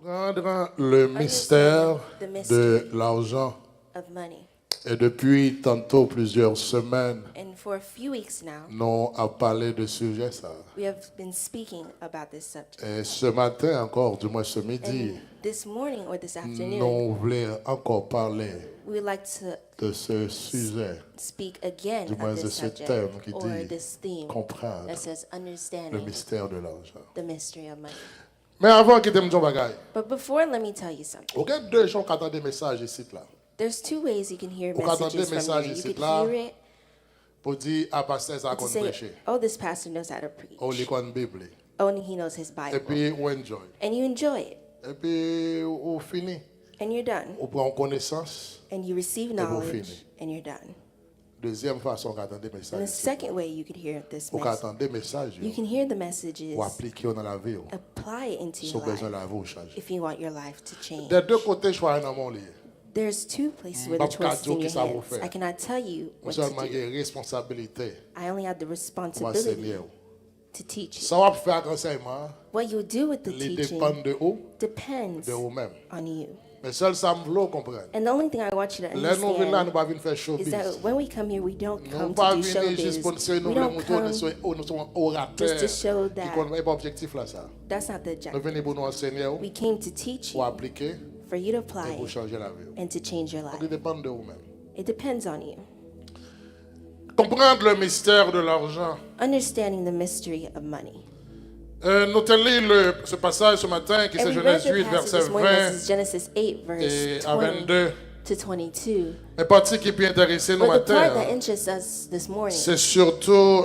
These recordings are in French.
Comprendre le mystère de l'argent. Et depuis tantôt plusieurs semaines, And for a few weeks now, nous avons parlé de ce sujet. Ça. we have been speaking about this subject. Et ce matin encore, du moins ce midi, And this morning or this afternoon, nous voulons encore parler we would like to de ce sujet, speak again du moins of de this ce subject thème qui or dit this theme comprendre that says le understanding mystère de l'argent. the mystery of money. Mais avant que tu me dises bagaille, But before, let me tell you something. il y a deux gens qui attendent des messages ici là. There's two ways you can hear Vous entendez messages from message here. You ici, could là, hear it Pour dire à pasteur ça to qu'on say, prêcher. oh, this pastor knows how to preach. Ou lit une Bible. Oh, and he knows his Et Bible. puis on enjoy. And you enjoy it. Et puis on finit. And you're done. On prend connaissance. And you receive vous knowledge. finissez. And you're done. Deuxième façon qu'attendre des And the messages. second way you could hear this Ou message, qu'attendre des messages. you can hear the messages, Ou appliquer dans la vie. apply it into Si your besoin life la vie changer. if you want your life to change. Des deux côtés choix dans mon lit. There's two places where the Pas choice is in your ça vous hands. fait. I cannot tell you On what seulement to do. une responsabilité I only have the pour responsibility enseigner. to teach you. Ça va faire avec l'enseignement. What you do with the Il teaching dépend de où? depends De vous-même. on you. Mais seul ça me veut comprendre. And the only thing I want you to Là nous venons là, nous understand pas venir faire is showbiz. that when we come here, we don't Nous come pas to do venir juste showbiz. pour nous We le don't moutons, come, nous sommes orateurs. just to show Qui that- connaît pas objectif là ça. that's not the Nous objective. venons pour nous enseigner We came to teach pour you, appliquer for you to et apply pour it, changer la vie. and to change your Donc life. il dépend de vous-même. It depends on you. Comprendre le mystère de l'argent. Understanding the mystery of money. Nous te lisons ce passage ce matin qui And c'est we read Genèse the 8, passage verset this morning, 20 this is Genesis 8, et verse à 20 22. to 22. La partie qui peut intéresser nous But the part matin, that interests us this morning c'est surtout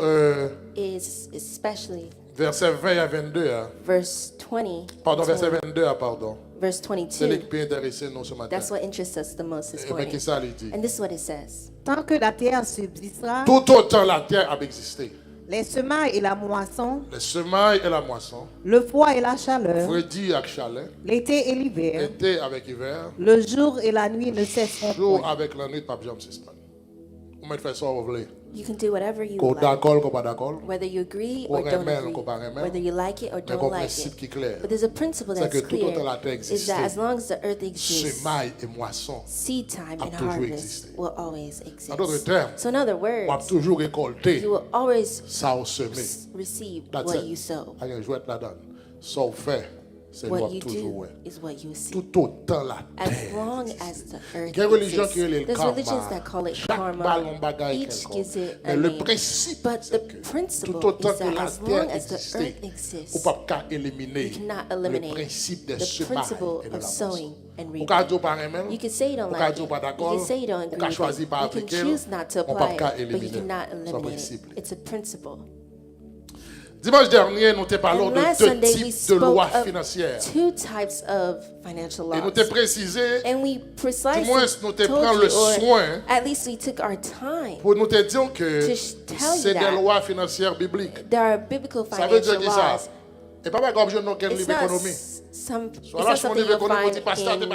is especially verset 20 à 22. Hein. verse 20, Pardon, verset 22, pardon. verse C'est lui 22. qui peut intéresser nous ce matin. That's what interests us the most this Et bien, morning. qu'est-ce que ça lui dit? And this is what it says. Tant que la terre subsistera, Tout autant la terre a existé. les semailles et la moisson, Les semailles et la moisson, le froid et la chaleur, Freddy avec chalet, l'été et l'hiver, été avec hiver, le jour et la nuit ne cesseront jour point. avec la nuit, pas besoin de suspendre. Vous mettez faire ça, vous voulez. You can do whatever you Qu'on like, d'accord, qu'on pas d'accord. whether you agree Qu'on or don't remet, agree, qu'on pas remet. whether you like it or Mais don't qu'on like principe it. qui est clair. But there's a principle C'est que that's tout clear, autant la terre is existait. that as long as the earth exists, Semailles et moissons. seed time a and toujours harvest existé. will always exist. En d'autres termes, So in other on va words, toujours récolter you will always ça au semé. receive That's what it. you sow. Il y a un jouet là-dedans. Ça au fait, c'est What nous you toujours. do Ouais. is what you see. Tout autant la As terre. long as the earth Il y a des religions exists. qui ont le There's karma. religions that call it Chaque karma. ballon bagaille Each quelconque. gives it Mais a le name. principe, But c'est the que principle tout autant is que that la as long terre as the existait, earth on exists, ne peut pas éliminer you cannot le eliminate principe des the semailles principle et de of la sowing and moisson. reaping. Ou quand tu pas aimer, You can say you don't ou like quand it. tu pas You d'accord, can say you don't ou agree quand with choisir it. pas You can appliquer, choose not to on peut apply pas it, but you éliminer. cannot C'est un eliminate it. principe. It's a principle. Dimanche dernier, nous te parlons And de last deux Sunday, we types de spoke lois of financières. two types of financial Et nous laws. te précisé And we precisely Du moins, nous te told prend you, le or soin at least we took our time. pour nous te dire que To tell you c'est des that. lois financières bibliques. There are biblical Ça veut dire financial que ça. laws. Et pas comme je n'ai aucun It's livre not économie. it's Soit not là, je something livre you'll économie, find tu passes, tu parles de in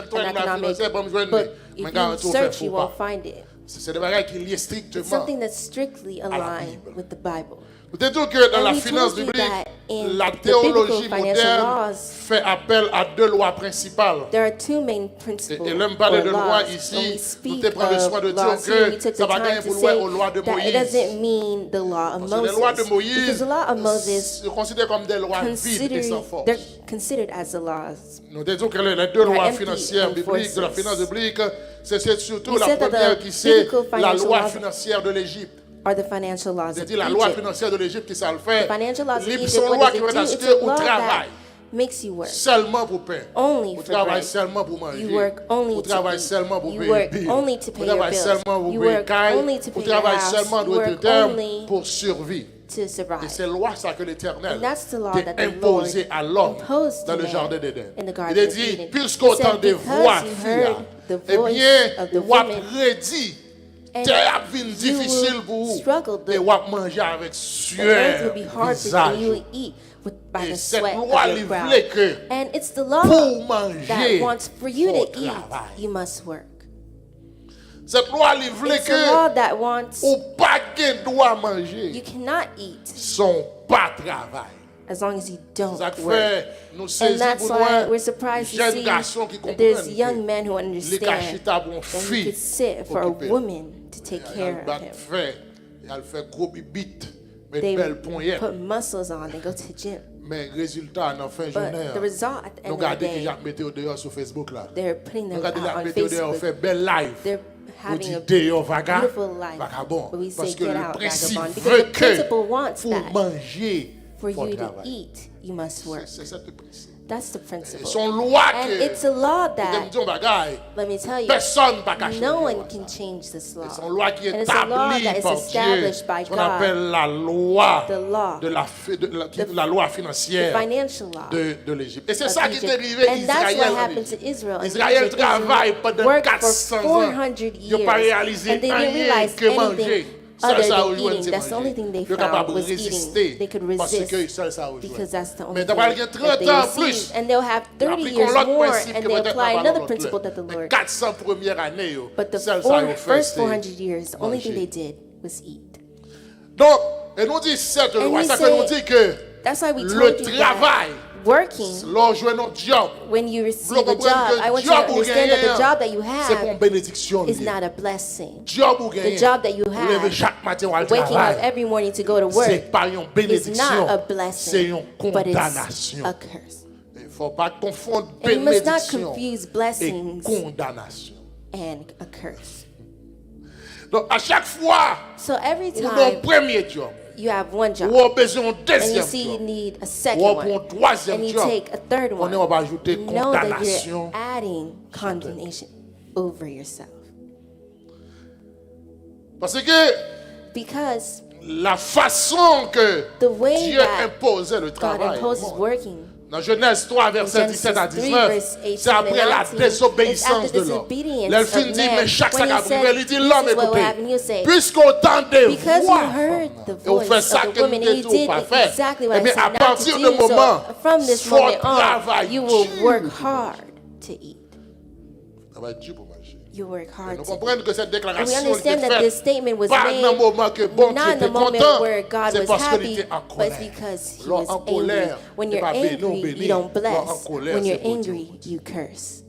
toi, an la economic financière, bon, je book. Mais If quand you tu fais search, you faux won't pas. find it. C'est des bagages qui liés It's strictement. something that's strictly la aligned Bible. with the Bible. Nous te disons que dans And la we finance told you biblique, that in la the théologie biblical financial moderne laws, fait appel à deux lois principales. There are two main principles Et l'homme parle or de loi laws. ici, When we nous speak te prend le soin de of dire laws here, we que took ça the va time gagner to pour say aux lois de that it Moïse. doesn't mean the law of Parce que les lois de Moses. Moïse Because the law of Moses se considèrent comme des lois vides et sans force. they're considered as the laws. Nous disons que les deux lois empty financières and bibliques, de la forces. finance biblique, c'est surtout We la said that première the qui c'est biblical la financial loi laws financière de l'Égypte. Are the financial laws of C'est-à-dire la loi Egypt. financière de l'Égypte qui ça le fait. The financial laws of Ils Egypt, sont what lois does qui it vont do? It's acheter a au law travail. that makes you work. Seulement pour pain. Only Vous for travaillez bread. seulement pour manger. You work only Vous to travaillez eat. seulement pour You payer work billes. only to Vous pay your travaillez bills. seulement pour You payer work caille. only to Vous pay your travaillez house. seulement You de work terme only pour survivre. to Et survive. c'est loi ça que l'Éternel And that's the law t'a that the Lord imposé à l'homme imposed to dans le man jardin d'Éden. in the Il Garden a of dit, Eden. puisqu'autant Said, de because voix you fille, heard the eh voice bien, of the ou a woman, prédit, and terre a venu you difficile will pour vous. struggle. Et ou a manger avec The earth will sueur, be hard for visage. you. You will eat by Et the cette sweat loi of lui your brow. voulait que And it's the law pour manger, that wants for you faut to eat, travailler. you must work. Cette loi lui voulait It's a law que that wants ou pas qu'un doit you manger cannot eat son pas travail. as long as you don't Ça work. fait nous And saisir that's pour why nous we're surprised to jeunes see garçons qui that there's comprennent young men who les understand cachita pour une that he fille could sit for a occupée. woman to take care of him. Elle fait gros bibite, mais They belle poignette. put muscles on and go to the gym. Mais résultat, en fin de But journée, the result at the nous end of the regardons que day, j'ai mis au dehors sur Facebook là. they're putting them Nous regardons out la on météo dehors, on fait Facebook. belle live. They're On having dit a dehors beautiful life. vagabond. But we say Parce que get le out, principe vagabond. veut Because the que principle wants pour that. manger, For faut you to travailler. eat, you must work. C'est ça le principe. That's the principle. Son loi And que it's a law que me that, dit un bagage, let me tell you, personne ne peut cacher. no one can change this law. C'est une loi qui est And it's a law établie that is par Dieu, established by ce qu'on God, appelle la loi the law, de la loi the financière financial law. de l'Égypte. Et c'est of ça qui est Egypt. arrivé à And that's Israël. what happened to Israel. And Israël Egypt. travaille Israel pendant worked 400 for ans. 400 Ils n'ont years. pas réalisé And they didn't rien realize que anything manger. other Ça than rejoint, eating. c'est That's the only manger. thing they Ils sont capables found de was eating. résister They could parce que resist ça rejoint. because that's the only Mais thing d'avoir il y a that 30 they ans received. plus. And they'll have 30 Appliquons years l'autre more principe and que they peut-être apply dans another l'autre. principle that the Les Lord. 400 premières années, But the celle ça first 400 years, the only thing they did was eat. Donc, et nous dit cette And loi, we ça say- fait nous dit que That's why we le told you travail, that working, l'enjeu notre job, when you receive vous a comprenez job, I que want you to job ou understand that the gagner, job that you c'est pour une have bénédiction. is liée. not a blessing. Job ou The gagner, job that you vous levez have, chaque matin au waking up travail, every morning to go to c'est work, pas une is bénédiction, not a c'est blessing, une but it's condamnation. a curse. Il ne faut pas confondre And you must not bénédiction confuse et blessings condamnation. and a curse. Donc, à chaque fois So every où on a un time premier job, you have one job, ou on a besoin d'un and you deuxième see you job, need a ou second on one, prend un troisième and you job, take a third on one, va ajouter know that condamnation. you're adding condemnation over yourself. Parce que Because la façon que the way Dieu that imposait le God travail, imposes working, dans Genèse 3, verset Genesis 17 à 3, 19, verse 18 c'est après and la 19, désobéissance it's after de l'homme. disobedience L'elfine of dit, man. mais chaque When he sac à said, privé, il dit, this l'homme, is what will écoutez, happen, you say, puisqu'autant de because you voix, heard the et on voice fait ça of the que woman, nous and you devons did pas faire. exactly what Eh I bien, said à not to partir do. de moment, So from this faut moment on, travailler you will dur. work hard to eat. Ça va être dur pour manger. You work hard Nous to eat. comprenons que cette And we déclaration était understand that this faite statement was pas made dans le moment que bon Dieu not in était the moment content, where God c'est was parce qu'il happy, était en but colère. it's because he L'homme was en angry. colère, When c'est you're pas béni ou angry, béni. you don't L'homme en bless. colère, When you're c'est pour angry, Dieu. you curse.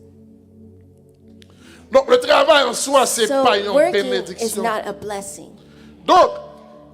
Donc le travail en soi, c'est So pas une working is bénédiction. not a blessing. Donc,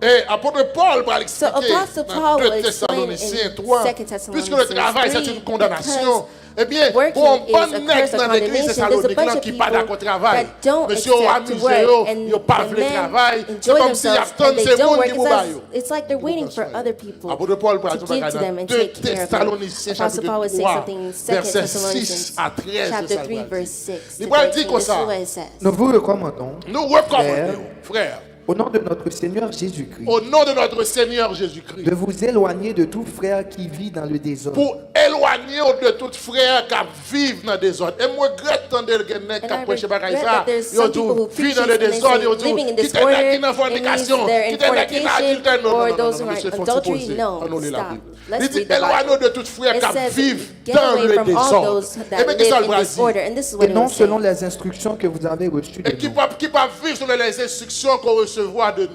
et apôtre Paul va So l'expliquer Apostle dans Paul 2 will explain Thessaloniciens in 3, 2 Thessalonians puisque le travail c'est 3, une condamnation. Eh bien, working bon, is bon a nègre curse, a dans l'église condemnation. Thessalonique There's a bunch qui of pas d'accord people travail. that don't Monsieur accept to amusé, work, ils and pas the le men travail. C'est enjoy comme si themselves attendent and they ces don't monde work. qui vous baillent. It's like they're waiting for other people Apôtre Paul, par to exemple, give to them dans and 2 take care of them. Thessaloniciens Apostle chapitre Paul was saying 3, something in 2 versets Thessalonians 6 à 13. chapter ça 3, va dire. verse 6 Il to va 13. dire comme This is ça. what it says. Nous vous recommandons, Nous recommandons, frères, au nom de notre Seigneur Jésus-Christ, au nom de notre Seigneur Jésus-Christ, de vous éloigner de tout frère qui vit dans le désordre. pour éloigner de tout frère qui vivent dans le désordre. Et moi, je regrette de qui And I prêche par regret ça. that there's Ils some people who disent, preach vivent dans this le and they désordre. say Ils disent, living in qui disorder, t'es qui dans la it means fornication, they're qui in t'es qui dans l'adultère. Non, or non, those non, who are monsieur, in faut adultery. supposer. No, On lit la stop. Bible. Let's Il dit, read the Bible. éloignez de tout frère It qui says, vivent get dans away le from all désordre. those Et that bien, qu'est-ce que ça live veut in dire? disorder. And this is what Et it non will selon say. les instructions que vous avez reçues de Et qui nous. peuvent vivre selon les instructions qu'on recevra de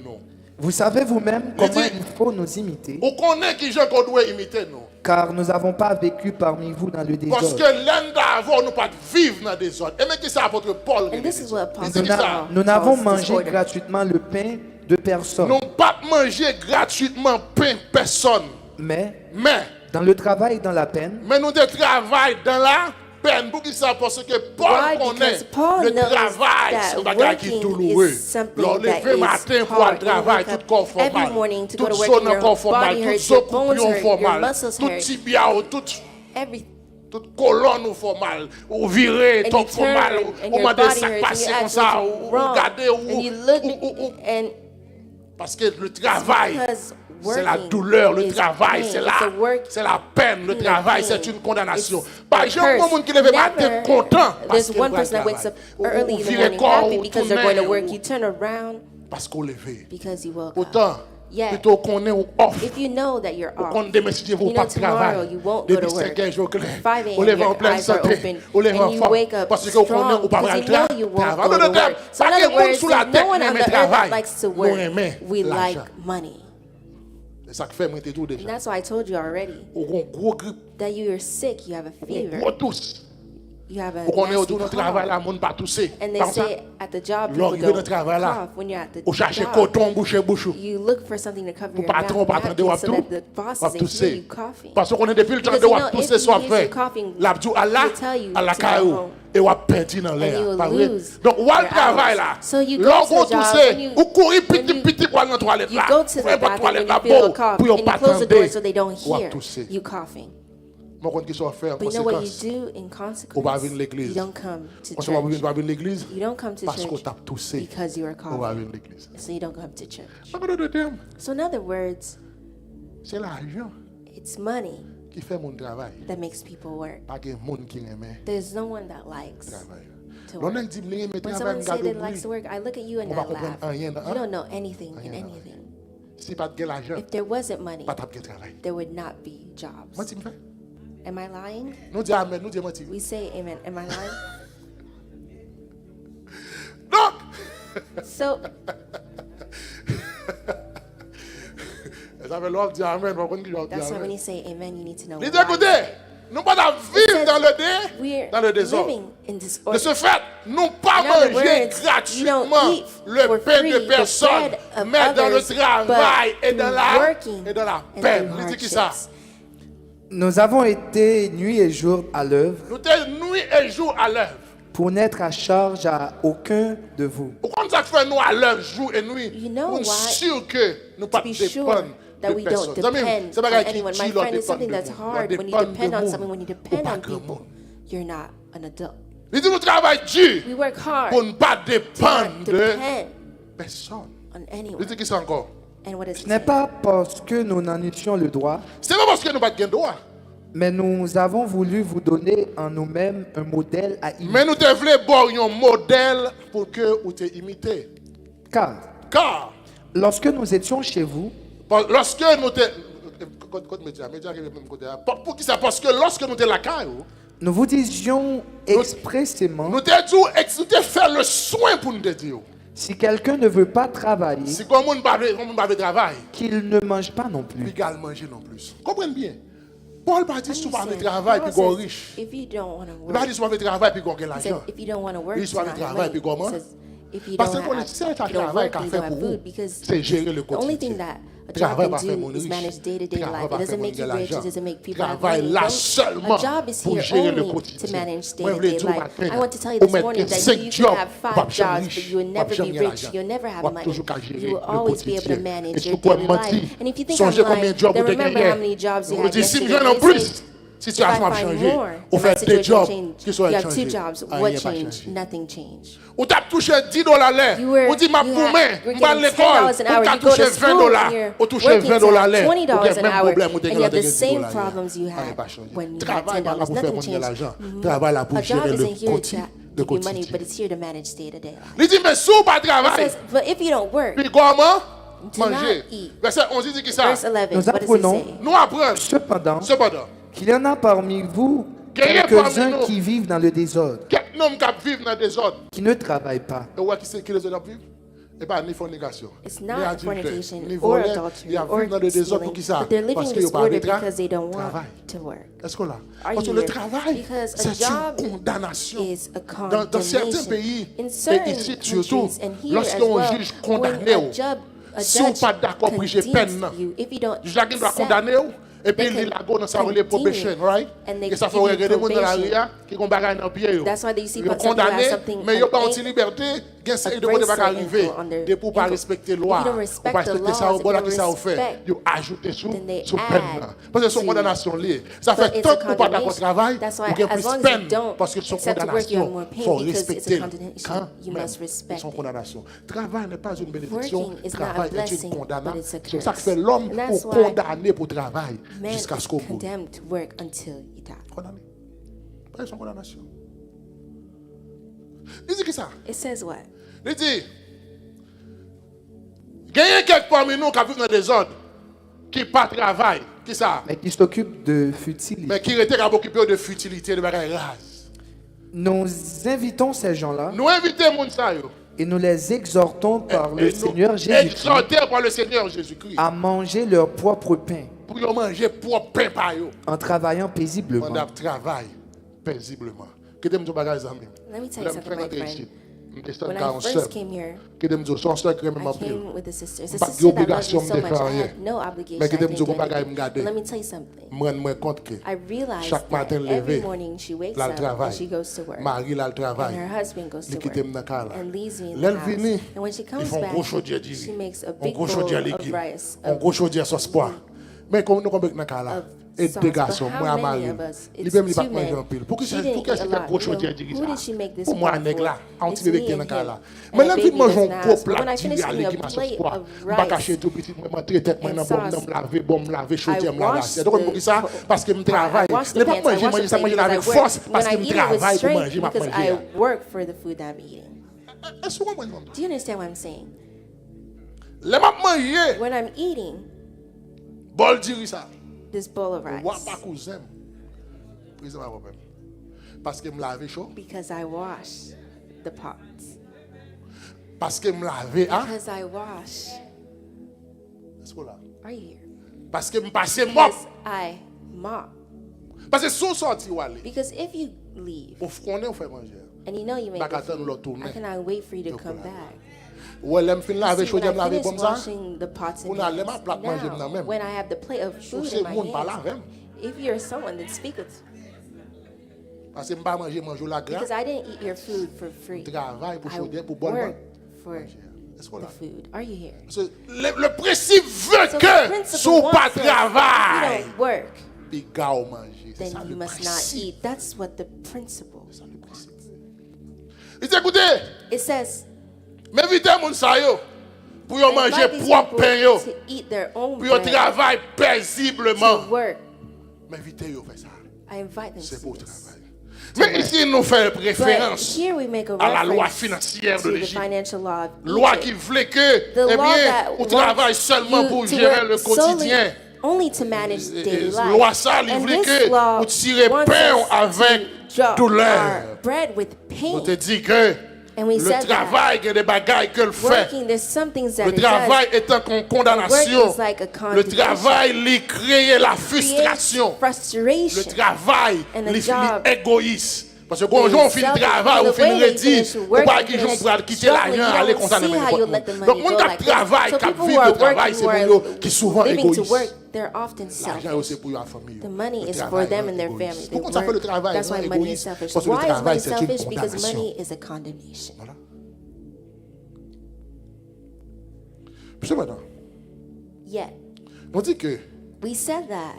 nous. Vous savez vous-même Il comment dit- il faut nous imiter, Ou connaît qui gens qu'on doit imiter nous. car nous n'avons pas vécu parmi vous dans le Parce que désordre. l'un d'avant, nous pas vivre dans le désordre. Et mais qui c'est apôtre Paul? And this is what Il dit Apostle qui ça? Paul Nous n'avons calls mangé disorder. gratuitement le pain de personne, Nous pas manger gratuitement pain personne. mais Mais dans le travail et dans la peine, nous de travail dans la peine. Pour qui ça? Parce que Paul Why? connaît Because Paul le knows travail, that c'est un bagage qui est working douloureux. is something Alors, that lever is matin pour aller hard. You travail, wake tout up corps fort every mal. morning to Tout go to work zone and your encore fort mal. body Tout hurts, zo your bones coupion hurt, fort your mal. muscles Tout hurt. tibia, tout Every toute colonne ou fort mal, ou virer, and tout you fort mal, turn ou and your m'a body ça hurts and passer you comme act ça, what's ou wrong regarder, and you look and parce que le travail, because c'est la working douleur, le is travail, pain. c'est It's a work la peine, le in the travail, pain. c'est une condamnation. It's Par a exemple, curse. un monde qui lève matin Never, content parce there's qu'il one va person that wakes travailler. up early in the virer morning corps, happy ou because they're going to work. tourner, You turn around parce qu'on levé. because you woke up. Autant, Yeah. plutôt qu'on est off. If you know that you're Ou off, qu'on demain si Dieu you vous pas know de travail. tomorrow you won't go Depuis to work. 5 jours clair. 5 Ou a.m. lève en your pleine eyes are santé. open Ou lève en and you forme. wake up Parce que vous connaissez strong ou pas because le you know travail. you won't Travail. go to work. So in Pas other de monde words, sous la no tête one qui on aime the earth travail. that likes to Nous work. aimons We like l'argent. money. C'est ça qui fait moi tout And déjà. that's why I told you already Ou un gros grippe, that you are sick, you have a ou fever, gros tous. you have a Ou qu'on est nasty autour du travail là, cough. monde pas tousser. And they Comme ça, say at the job, Lors people arrivé dans le don't travail là, cough when you're at the ou chercher job. coton, boucher, bouchou. You look for something to cover Pour your mouth patron, pas attendre, ou napkin so tout, that the bosses ou they hear tousser. you coughing. Parce qu'on est depuis le temps Because de you ou know, tousser, if soit you fait. hear coughing, L'abdou Allah, he'll tell you à la to go caillou, home. et ou pétit dans And l'air. you will Pas vrai? lose Donc, ou your le travail hours. là, So you go l'on to the job, tousser, when you- ou courir when petit you- petit pour aller dans la toilette You là. go to the Pour aller dans la bathroom toilette and là, you feel a bon, cough, pour yon and you pas close the door attendre, so they don't ou hear tousser. you coughing. Moi, qu'on qui soit faire But you know what you conséquence. do in Ou pas consequence? venir l'église. You don't come to Quand tu vas church. venir l'église, You don't come to parce qu'on church t'a toussé. because you are On va coughing. venir l'église. So you don't come to church. En d'autres termes, So in other words, c'est l'argent it's money qui fait mon travail. that makes people work. Pas qu'il monde qui aime There's no one that likes travail. to L'on a work. dit, mais When travail, someone me says garde that likes to bruit. work, I look at you and On va I comprendre laugh. rien, You hein? don't know anything in Rien, anything. Si pas de l'argent, If there wasn't money, pas de travail. there would not be jobs. Moi, tu me fais? Am I lying? Nous disons amen, nous disons menti. We say amen. Am I lying? Donc, So ça fait l'ordre dire amen, par contre, qui doit dire that's why when amen. you say amen, you need to know Les why. écoutez, nous pas vivre dans le dé, We're dans le désordre. living in this De order. ce fait, nous pas In other manger words, you gratuitement don't eat le for pain free de the personne, bread of mais dans le others, travail but et dans through la, working et dans la and peine. through Nous dit qui ça? hardships. Nous avons été nuit et jour à l'œuvre Nous sommes nuit et jour à l'œuvre. pour n'être à charge à aucun de vous. Pourquoi ça fait nous à l'œuvre jour et nuit? You know Pour why? sûr que nous pas To be dépendre sure that de we personne. don't depend C'est on pas qui anyone. dit My l'on friend, it's dépend something de that's monde. hard On when you dépend depend de on monde. someone, when you Ou depend pas on grand people. monde. You're not an adult. Il dit nous travaillons dur We work hard pour ne pas to dépendre not de depend personne. on Il anyone. dit qui ça encore? And what does Ce it n'est say? pas parce que nous n'en étions le droit, C'est pas parce que nous pas de droit. mais nous avons voulu vous donner en nous-mêmes un modèle à imiter. Mais nous devons voir un modèle pour que vous te imiter. Car Car lorsque nous étions chez vous, lorsque nous te pour qui ça? Parce que lorsque nous étions la caille, nous vous disions expressément, nous te fait le soin pour nous te dire. si quelqu'un ne veut pas travailler, Si comme on ne travail, qu'il ne mange pas non plus. puis qu'elle manger non plus. Comprenez bien. Paul pas dit si tu pas de Understand? travail puis Paul qu'on says, riche. if you don't want to Il pas work, dit si tu pas de travail puis qu'on gagne he said, l'argent. if you don't want to work, Il soit to le not travail, money. puis comment? He says, if you Parce don't que have, c'est un if you don't travail work, qu'a you fait don't have pour vous. food because C'est gérer le the only thing quotidien. that a job Travail can va faire do mon is riche. manage day-to-day Travail life. va It doesn't faire make you mon rich. It l'argent. doesn't make people have Travail money. là No. seulement A job is pour here gérer le only to quotidien. manage Moi, je voulais day-to-day dire life. matin, I want to tell you pour this mettre morning that 5 you jobs, can have pas 5 besoin jobs, riche, but you will pas never besoin be de rich. l'argent. You'll never Pas have money. toujours qu'à gérer You will le always be able to quotidien. manage Est-ce your que vous pouvez daily mentir? life. And if you think I'm Songez combien de lying, jobs then vous avez remember gagné. how many jobs you Vous had dites, si yesterday. je gagne en They say, plus, if I situation a find changé. more, Vous then my faites des situation jobs change. qui sont You have 2 changés. jobs. Rien What n'a pas changed? changé. Nothing changed. Ou t'as touché $10 l'air. You were- Ou dit ma you pour had- main, you're ou pas getting l'école. $10 an hour. Ou t'as You go to touché school $20. and you're Ou touché working $20 to l'air. $20 Ou an même hour, problème, ou and you have the same $10. problems you Rien had pas changé. when you had Travail pas là $10. pour faire Nothing monter changed. l'argent. Travail là pour A job gérer isn't le here to quotidien. give you money, but it's here to manage day-to-day life. Il dit, mais si vous pas It travail, says, but if you don't work, puis comment? do not Manger. eat. Verset 11 dit qui ça? Verse 11, Nous what does it apprenons- say? Nous apprenons. Cependant, Cependant, qu'il y en a parmi vous Qu'il y a quelques-uns parmi nous. qui vivent dans le désordre, quelques hommes qui vivent dans le désordre, qui ne travaillent pas. et ouais, qui c'est qui les autres vivent? Et pas ni fornication. It's ni not adultère, fornication ni or voler, adultery ils or vivent dans le désordre pour stealing, qui ça? but they're living Parce in qu'ils n'ont pas de disorder because they don't want travail. to work. Est-ce qu'on l'a? Are Parce que you le here? travail, Because a c'est job une condamnation. is a Dans certains condemnation. pays, In et certain ici surtout, countries and here as lorsqu'on well, juge when condamné, a si on judge pas d'accord pour j'ai peine, condemns you, if you don't le juge qui doit accept, condamner, et puis they il can a go dans sa relais continue, probation, right? and they Et ça give fait you regarder les gens dans la probation. rue qui ont bagaille dans le pied. That's why you see Ils ont something that has condamné, something mais ils n'ont pas an- anti liberté. Il y a des a gens qui ne pas bracelet arriver. on their Des pour pas ankle. respecter la If you loi, don't pour respect pas the respecter ça, laws, au bon if you qui ça don't fait. respect, Ils ajoutent sous then they peine. add Parce que c'est une to- condamnation liée. Ça But fait it's tant a que vous pas d'accord au condemnation. travail, That's why vous avez as plus long as you peine. don't Parce que c'est une accept to work, you have condamnation. more Il pain faut because it's a respecter. condemnation. Quand You même, must respect c'est une it. condamnation. Travail n'est pas une bénédiction. Working is not a Travail est blessing, une condamnation. but it's a C'est ça que curse. fait l'homme And that's pour why condamner pour travail Man jusqu'à is ce qu'on bout. condemned to work until you die. Condamné. Pas une condamnation. Il dit qui ça? It says what? Il dit, il y a quelques parmi nous qui vivent dans le désordre, qui ne travaillent, qui ça? Mais qui s'occupent de futilité. Mais qui étaient occupés de futilité, de bagaille rase. Nous invitons ces gens-là Nous invitons les gens, Et nous les exhortons par Et le nous Seigneur Jésus-Christ exhorter par le Seigneur Jésus-Christ à manger leur propre pain pour yo manger propre pain par yo. en travaillant paisiblement. Pendant travail paisiblement. Que dem bagay zami. Let me tell you something, my friend. When I first When came here, que dem zo son sœur crème I m'appelle. came with a sister. It's a Pas sister that loved me d'obligation so de much. faire I rien. had no obligation. Mais que I dem didn't zo do bagay anything. m'garder. But let me tell you something. Moi compte que I realized chaque matin that every levé, morning she wakes là le up and travail. she goes to work. Marie là le travail. And her husband goes Li to quitte work dans casa. and leaves me in the L'elle house. vini, And when she ils comes font back, gros chaudière she d'huile. makes a Un big gros bowl chaudière of légumes. rice. Un gros chaudière sauce pois. Mais comme nous comme dans casa. Et sauce. deux But garçons, how moi à many Marie. of us? Li It's même li pas two manger men. en pile. Pour qui She c'est didn't pour qu'est-ce eat a qu'il y a lot. gros You know, chaudière d'huile who did she make this pour moi for? nèg là, un It's petit bébé me qui est dans and casa him. là. And Mais a là baby vite manger was in un the gros house. But when I plat finished d'huile eating a légumes à sauce plate pois. of Pas rice cacher tout petit moi traiter tête moi and dans sauce, me laver bon me laver chaudière me I laver. washed C'est donc pour ça the- parce que me travaille. I washed the Les pas pants, I manger washed manger the ça plate manger avec because I work. force parce When que I me eat it with travaille pour strength manger m'a because manger. I work for the food that I'm eating. Est-ce que vous comprenez? Do you understand what I'm saying? Les m'a manger When I'm eating bol diri ça. this bowl of Ou rice, pas cousin. Prise ma problème. Parce que me laver chaud, because I wash the pots, parce que me laver hein? because I wash. Est-ce que là? Are you here? Parce que me passer mop, Because I mop. parce que sous sorti ou aller. Because if you leave Au froné on fait manger. and you know you make Bah, the attends, nous le food, tourner. I cannot wait for you to Donc, come voilà. back. Ou elle me fin laver See, chaud, when me laver I comme finish ça. washing the pots and On a les pans, mains plates manger dans now, même. when I have the plate of Sous food ces in my monde pas hands, laver. if you're someone, then speak with Parce que me pas manger la graisse. because I didn't eat your food for free. Travail pour I chaudière pour boire. work for Est-ce que the là? food. Are you here? Parce que le principe veut So the que principle sous pas wants us, if you travail, don't work, puis gars au manger. C'est then ça you le must not principe. eat. That's what the principle. C'est ça le principe. Il dit écoutez, It says, m'invitez mon ça yo pour yo manger invite these propre people pain yo, to eat their own pour yo bread, travail paisiblement. to work. M'invitez yo faire ça. I invite them C'est to pour do le this. travail. Mais ici nous faisons But référence here we make a à la loi reference financière to de the l'Égypte. financial law of Loi Egypt. qui voulait que, The eh law bien, that on travaille wants seulement you pour to gérer work le quotidien. only to manage daily Loi life. ça, il And voulait this que law vous tirez wants pain us avec to drop douleur. our bread with On te pain. dit que And we le said travail, il y a des bagailles que le fait. Working, there's some things that Le it travail does. est en condamnation. Work is like a Le condemnation. travail, il crée la Creates frustration. Le frustration. travail, And a il job est égoïste. Parce que quand on finit le travail, on The finit way le they dire, finish ou work, pas they qu'ils ont finish pour quitter struggling, l'argent, you aller don't comme ça dans see le how you let the money Donc, go on like this. travail, So qui people vit who le are travail, working, c'est who pour eux are qui souvent living to égoïstes. work, they're often L'argent selfish. c'est pour la famille. The money Le is for travail them est and their égoïste. family. They Pourquoi ça fait le work. travail That's why est money is égoïste? selfish. Parce que le Why is travail, money c'est une selfish? Because condamnation. money is a condemnation. Voilà. Puis maintenant, Yet, on dit que we said that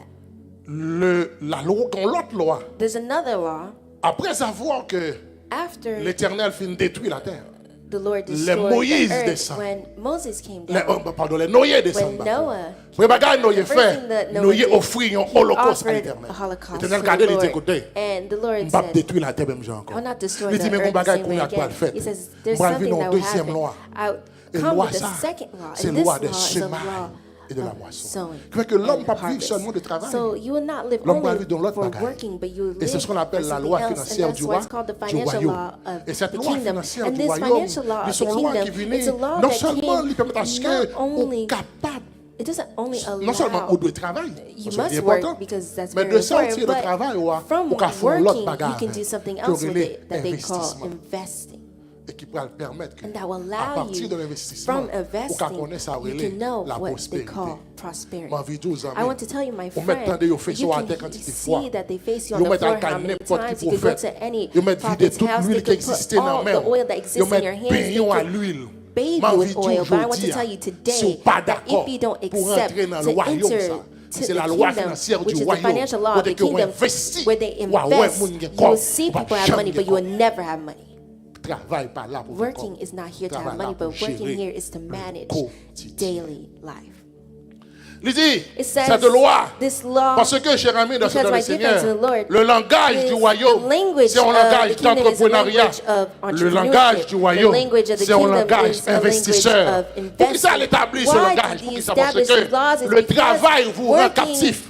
la loi, quand l'autre loi, there's another law après avoir que after l'Éternel finit détruire la terre, the Lord les destroyed Moïse the earth. descend. When Moses came les, down, les Noé descendent. when Noah Premier bagage Noé the first fait, thing that Noah Noé did, offrit un he holocauste à offered l'Éternel. a holocaust L'Éternel to regardait, the il dit Lord. écoutez, And the on Lord ne va pas said, détruire la terre même genre encore. I'll not destroy Il the dit mais earth mon the bagage same pour way y again. faire. He says, there's Moi, something dans that will deuxième happen. loi. I'll Et come loi with the ça, second law. c'est And this loi law des is a semailles law et de la of moisson. sowing Qui fait que l'homme and pas vivre harvest. seulement de travail. So you will not live L'homme va only vivre dans l'autre for bagaille. working, but you will Et c'est live ce qu'on appelle for la something loi else. And financière that's du why roi, it's called the du financial royaume. law of Et cette the loi kingdom. financière And du this royaume, financial law ils of sont the lois qui kingdom, viennent it's a law non that seulement lui permettent à ce not que on only capable, it doesn't only non seulement on allow doit travailler, you parce que must c'est work important, because that's mais very de sortir important. le travail But from au cas faire l'autre working, you bagarre can do something qui else with relève it that they call investissement investing. et qui pourra permettre que And that will à allow partir you, de l'investissement, from au cas investing, qu'on ait ça you relève can know la what they prospérité. call prosperity. Ma vie, 12 ans, I want to tell you, my on met tant friend, de yo fait you sur la can terre quantité de fois. see that they face you Yo on the met floor à how many n'importe times qui you can go prophète. to any Yo met vider prophet's toute house, l'huile they qui can put existait dans all la mer. the oil that Yo exists in met your hands, they baignon à can l'huile. bathe Ma you vie, with oil. But I want to aujourd'hui, tell you si today on pas that d'accord if you don't pour accept entrer dans le to royaume, enter ça, to c'est the la loi kingdom, financière which du is the royaume, financial law of the côté qu'on kingdom, investit, where they ouais, invest, moun gen you corps, will see va people have jamais money, but you will never have money. Travail pas là pour Working is not here to have Travail là money, pour but working gérer here is to manage quotidien. daily life. Il dit, It says, cette loi, this law, parce que, cher ami, dans because le my Seigneur, defense in the Lord le langage is du royaume, the language c'est un of langage the kingdom is the d'entrepreneuriat. language of Le langage entrepreneurship. du royaume, The language of the c'est un kingdom langage is a language investisseur. of Pour qui ça investing. l'établit ce Why langage? did Pour he qui ça? Parce establish these laws? que Is le because travail vous rend working captif.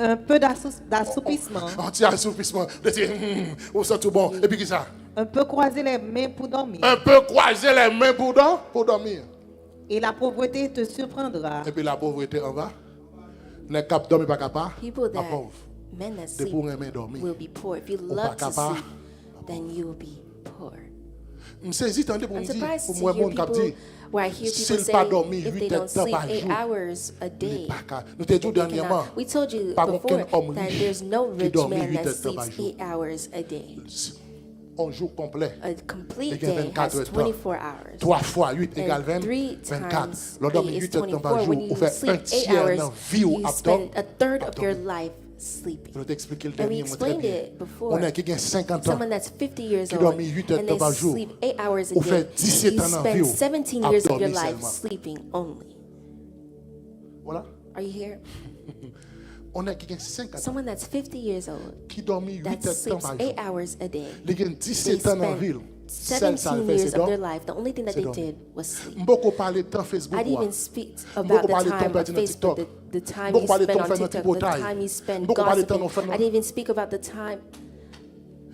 Un peu d'assoupissement. Anti-assoupissement. On sent tout bon. Et puis qui ça? Un peu croiser les mains pour dormir. Un peu croiser les mains pour dormir. Et la pauvreté te surprendra. Et puis la pauvreté en va. Les cap dorment pas capable. People Pas that, pauvre. men that De sleep pour aimer dormir. will be poor. If you Ou pas love to capable. sleep, then you will be poor. Je saisis tant pour me I'm dire, surprised pour to moi, hear mon cap people dit, where I hear people s'il pas say dormi if 8 they heures don't sleep par 8 jour, hours a day, nous t'ai dit they dernièrement, cannot. We told you pas before aucun homme that riche there's no qui rich dormit man 8 that heures par sleeps jour. 8 hours a day. Un jour complet. A complete Il y a day 24 has heures de temps. 24 hours. 3 fois 8 égale And 20, 3 24. times L'on dormit 8 is 8 heures de temps par 24. jour, When on you fait un sleep 8 tiers hours, dans vie ou you abdomen. spend a third of your life sleeping. Je vais t'expliquer le And we dernier, moi, très explained bien. it before. On a qui a 50 ans, Someone that's 50 years qui old dormit 8 heures de and temps they par jour, sleep 8 hours a ou day. fait 17 You ans dans vie, spend 17 years of your dormir life seulement. sleeping only. Voilà. Are you here? On a qui a 50 ans, Someone that's 50 years old qui dormit 8 that heures de temps sleeps par 8 jour. hours a day. Les gens They 17 ans dans la spent ville. Celle, ça le 17 fait, years c'est of donc. their life. The only thing that C'est they donc. did was sleep. Beaucoup parler de temps Facebook. I didn't moi. even speak Beaucoup about the parler de temps time of perdu dans Facebook, TikTok. the time Beaucoup you parler de spend temps on fait dans TikTok, the tripotaille. time you spend Beaucoup parler de temps gossiping. dans I didn't even speak about the time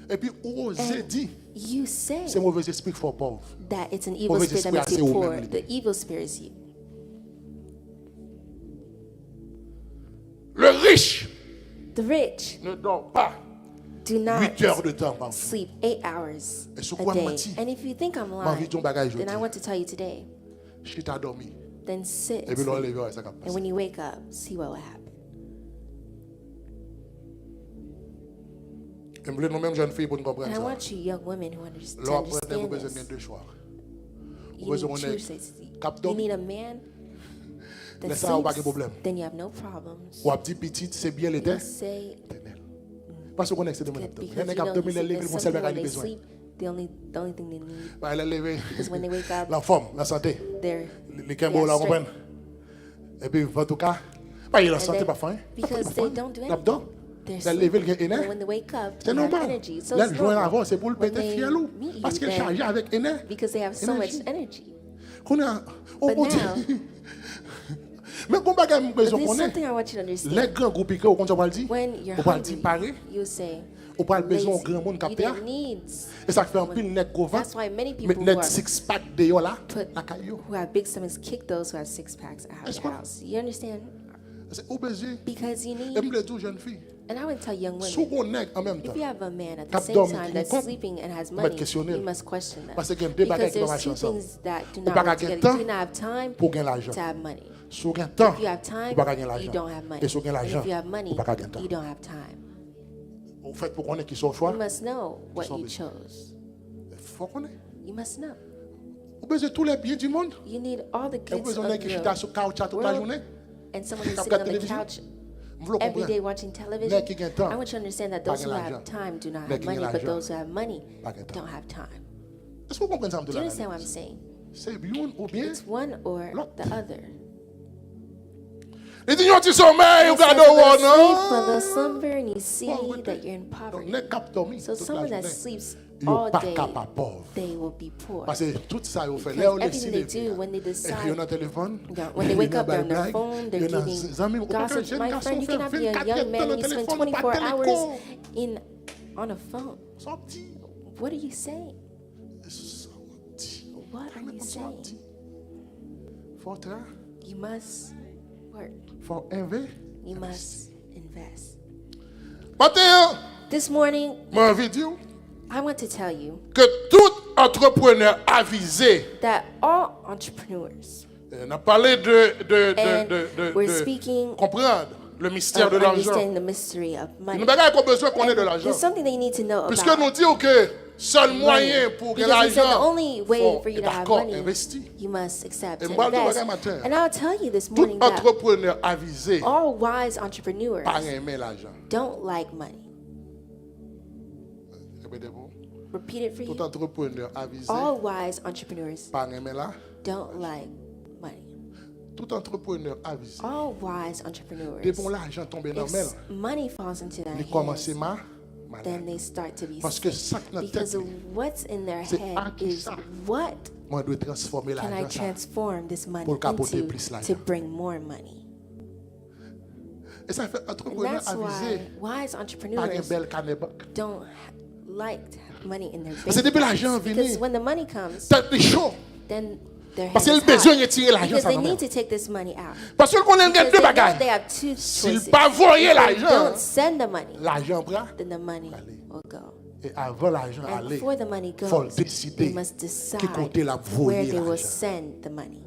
Et puis, oser dire, you say c'est mauvais esprit qu'il faut pauvre. that it's an evil Mauvais spirit that esprit makes assez you haut poor. même, The evil spirit is you. Le riche The rich ne dort pas do not 8 heures de temps par jour. sleep 8 hours Et sur a quoi day. menti? And if you think I'm Ma vie, lying, ton bagage, je then I dis. want to tell you today, Je t'ai dormi. then sit Et puis, l'on lève, ça capte. and when you wake up, see what will happen. Et je voulais nous-mêmes jeunes filles pour nous And comprendre I ça. want you young women who to Là, après, vous understand avez besoin this. de deux choix. You Vous avez need besoin de choices. cap You dormi. need a man that Laisse ça, on pas de sleeps, problème. then you have no problems. Ou un petit petit, c'est bien l'été. You say Parce qu'on est que c'est de mon that abdomen. because Il y a you un know, abdomen, you see, il est there's mon some cerveau people a when they besoin. sleep, the only thing they need Bah, elle est levée. is when they wake up, La forme, la santé. they're Les cambo, la comprennent. Et puis, en tout cas, bah, il a la santé then, pas faim. because they don't do L'abdomen. they're Elle levé le sleeping. gain And when they wake up, C'est they have normal. energy. So Là, it's le joint normal. avant, c'est pour le When péter they fialou. meet Parce you, qu'il est chargé then, avec énergie. because they have so much Énergie. energy. Qu'on a, But on dit. now- Mais qu'on va gagner But besoin there's qu'on est. something I want you to understand. Les grands groupes piqués, on va le dire. When you're On va le dire hungry, pareil. you say, On parle besoin lazy. de grand monde You capter. don't needs. Et ça fait un pile net gros ventre. That's why many Mais people who net are six pack de yo là, put la caillou. who have big stomachs kick those who have six packs out of Est-ce the que- house. You understand? C'est obésé. Because you Et need. me le dis aux jeunes filles. And I would tell young Sous women, qu'on est en même temps. if you have a man at the Cap same dormi, time qui that's nous sleeping and has on va money, te questionner. you must question that. Parce qu'il y a deux bagages Because qui doivent there's marcher two ensemble. things that do Ou not pas work gagner together. temps You do not have time pour gagner l'argent. to have money. Si vous avez temps, If you have time, vous pas gagner you l'argent. don't have money. Et si vous gagnez And l'argent, if you have money, vous pas gagner temps. you don't have time. Vous faites pour qu'on ait qui sont au choix. You must know what sont you besoin. chose. Il faut qu'on ait. You must know. Vous avez besoin de tous les biens du monde. You need all the Et vous avez goods besoin of de qui the chita sur couch toute la world journée. and someone who's Cap sitting on the télévision. couch Vous le every day comprenez. watching television. Mais qui gagne temps, I want you to understand that pas those who gagne have l'argent. time do not Mais have qui money, gagne but l'argent, those who have money pas gagne temps. don't have time. Est-ce que vous comprenez ça? Do you understand what I'm saying? C'est bien ou bien? It's one or L'autre. the other. Les dignons du sommeil, vous It says, gardez au "For the sleep, non? for the slumber, and you see Pauvreté. that you're in Donc, poverty. les cap dormi So toute la someone that journée. sleeps Ils all sont pas day, capables pauvres. they will be poor. Parce que tout ça, ils font Because là, on les everything they signe. do when they Et puis, decide, on a un téléphone. when they wake up, they're on their blague, phone, they're il y en a giving des amis, gossip. jeune My garçon friend, you fait cannot be a 24 young heures man dans le and you spend téléphone, 24 pas de hours télécom. on a phone. Sorti. What are you saying? Sorti. What are you saying? Faut travailler, You must work. faut investir. You must invest. Matin, This morning, moi, envie de dire I want to tell you que tout entrepreneur avisé, that all entrepreneurs on a parlé and we're de speaking comprendre le mystère of de l'argent. understanding the mystery of money. Nous avons besoin qu'on ait de l'argent. There's something they need to know Puisque about nous disons que seul moyen pour gagner because we said the l'argent, only way for you to have d'accord, money, investir. you must accept Et and moi, je invest. regarde matin. And I'll tell you this Tout morning that entrepreneur avisé all wise entrepreneurs pas aimer l'argent. don't like money. Répétez-vous. Repeat it for Tout you. entrepreneur avisé All wise entrepreneurs pas aimer l'argent. don't like money. Tout entrepreneur avisé. All wise entrepreneurs, Dès bon l'argent tombe dans main, if money falls into their il commence hands, mal. then they start to be Parce que sick. ça que dans la Because tête, what's in their c'est head à qui is ça? what moi je dois transformer can I l'argent ça. transform this money Pour capoter into plus l'argent. to bring more money. Et ça fait And entrepreneur that's avisé why wise par une entrepreneurs belle canne banque. don't like to have money in their Parce que bank depuis l'argent accounts. Because venu, when the money comes, tête est chaud. then their Parce hands qu'il a besoin hot. de tirer l'argent Because ça they dans need main. to take this money out. Parce que qu'on a Because deux they know bagages. they have two S'il choices. pas voyer If they l'argent, don't send the money, l'argent prend. then the money Allez. will go. Et avant l'argent And aller, before the money il faut goes, they décider must decide qui côté la where voyer they will l'argent. send the money.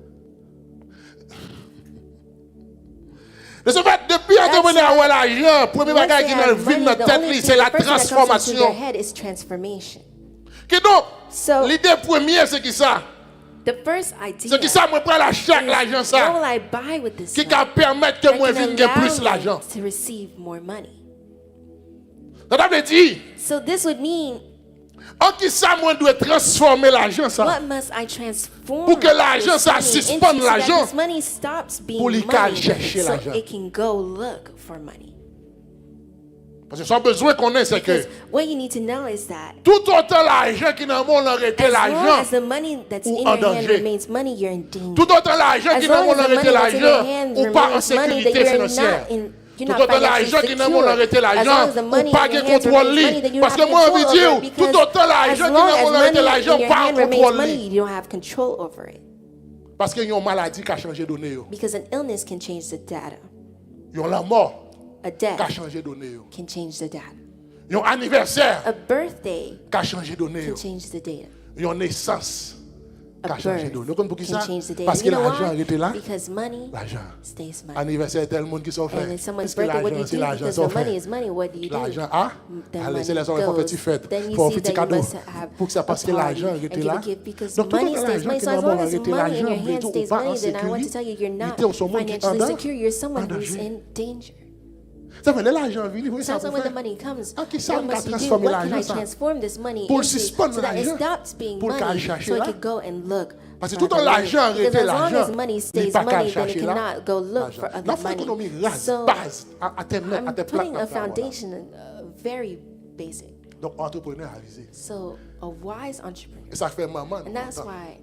De ce fait, depuis entrepreneur avoir l'argent, premier Once bagage they qui dans have le vide money, dans the tête, only c'est la thing, the first thing that comes into transformation. their head is transformation. Qui donc, So, l'idée première, c'est qui ça? the first idea C'est qui ça, moi, prends chaque is, l'argent what ça, will I buy with this qui money va permettre que that moi can vienne gagner plus allow l'argent. me to receive more money? Ça veut dire, So this would mean, en qui ça, moi, dois transformer l'argent ça, what must I transform pour que l'argent, this ça money suspende into so that l'argent, this money stops being pour lui money, chercher so l'argent. it can go look for money. Parce que son besoin qu'on ait, c'est que Because what you need to know is that tout autant l'argent qui dans le monde arrêté as long l'argent, as the money that's ou in en your hand danger. remains money, you're in danger. tout autant l'argent As qui dans le long monde as the money arrêté that's in your l'argent, hand ou pas en remains money, that sécurité you're financière. not in, Tout you're not autant financially l'argent qui dans le monde secure. arrêté As long l'argent, as the ou money pas in de your hands contrôle remains money, then li. you Parce have que moi, je veux control dire, over it, tout because autant as l'argent qui long dans le as monde arrêté money l'argent, in your pas en hand remains contrôle money, li. you don't have control over it. Parce qu'il y a une maladie qui a changé de données. Because an illness can change the data. Il y a la mort A qui a death changé de données. can change the data. Il y a un anniversaire A birthday qui a changé de données. can change the data. Il y a une naissance qui A a changé de birth données. Vous comprenez pour qui can ça? change the data. Parce que You know l'argent why? était là. Because money L'argent. stays money. Anniversaire, tel monde qui s'en fait. And in someone's Qu'est-ce que birthday, what do l'argent, you c'est do? l'argent Because s'en the money fait. is money, what do you do? L'argent, ah, Then allez, money c'est les enfants, goes. petit fête. Then you Faut un see petit that you cadeau. must have Pour que ça a passe que party l'argent and était give là. a gift because Donc, tout money autant stays l'argent money. qui So dans as le long monde as arrêté money in l'argent, your mais hand tout, stays ou pas en money, then I want to tell you you're not sécurité, ou son monde qui est en financially dedans, secure. You're someone en who's danger. in danger. Ça fait l'argent vient, vous voyez ça Sometimes pour when the faire. money comes, Ah, qui ça, what on must peut you do? transformer What can I l'argent, ça? transform this money Pour into suspendre so that it l'argent, stops being pour qu'elle money, cherche so it là. could go and look Parce que for tout other en money. l'argent Because arrêté as long l'argent, as money il stays pas qu'à money, then it chercher là. cannot go look for L'argent. other Là, faut économiser money. base, So base, à tes I'm plats. putting a foundation, very basic. Donc, entrepreneur avisé. So a wise entrepreneur. Et ça fait maman. And that's why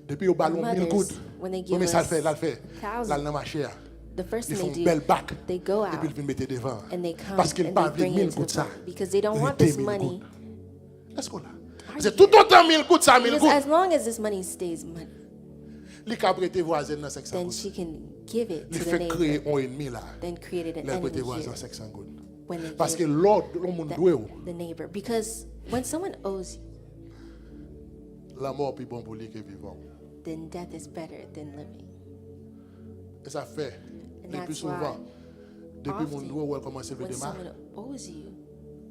Depuis au ballon 1000 gouttes. mothers, when they Oui, give mais ça le us fait, là le fait. thousands, Là, dans ma chère. the first Ils thing font they une do, belle bac. they go Et puis out ils viennent mettre devant. and they come Parce qu'ils and pas they bring 1000 it to gouttes the ça. front because they don't Ils want mettent this 1000 money. gouttes. Est-ce qu'on a? C'est tout autant 1000 gouttes, ça 1000 Because gouttes. as long as this money stays money, Les cas prêtés voisins dans 500 then gouttes. she can give it Les to the fait créer neighbor, un ennemi là. then created an Les prêtés enemy voisins here 500 gouttes. when they Parce que give l'ordre, le monde doit, the neighbor. Because when someone owes you, la mort plus bon pour lui que vivant. then death is better than living. Et ça fait, And le plus that's souvent, depuis mon often, doigt, où elle commence à lever when des mains. someone owes you,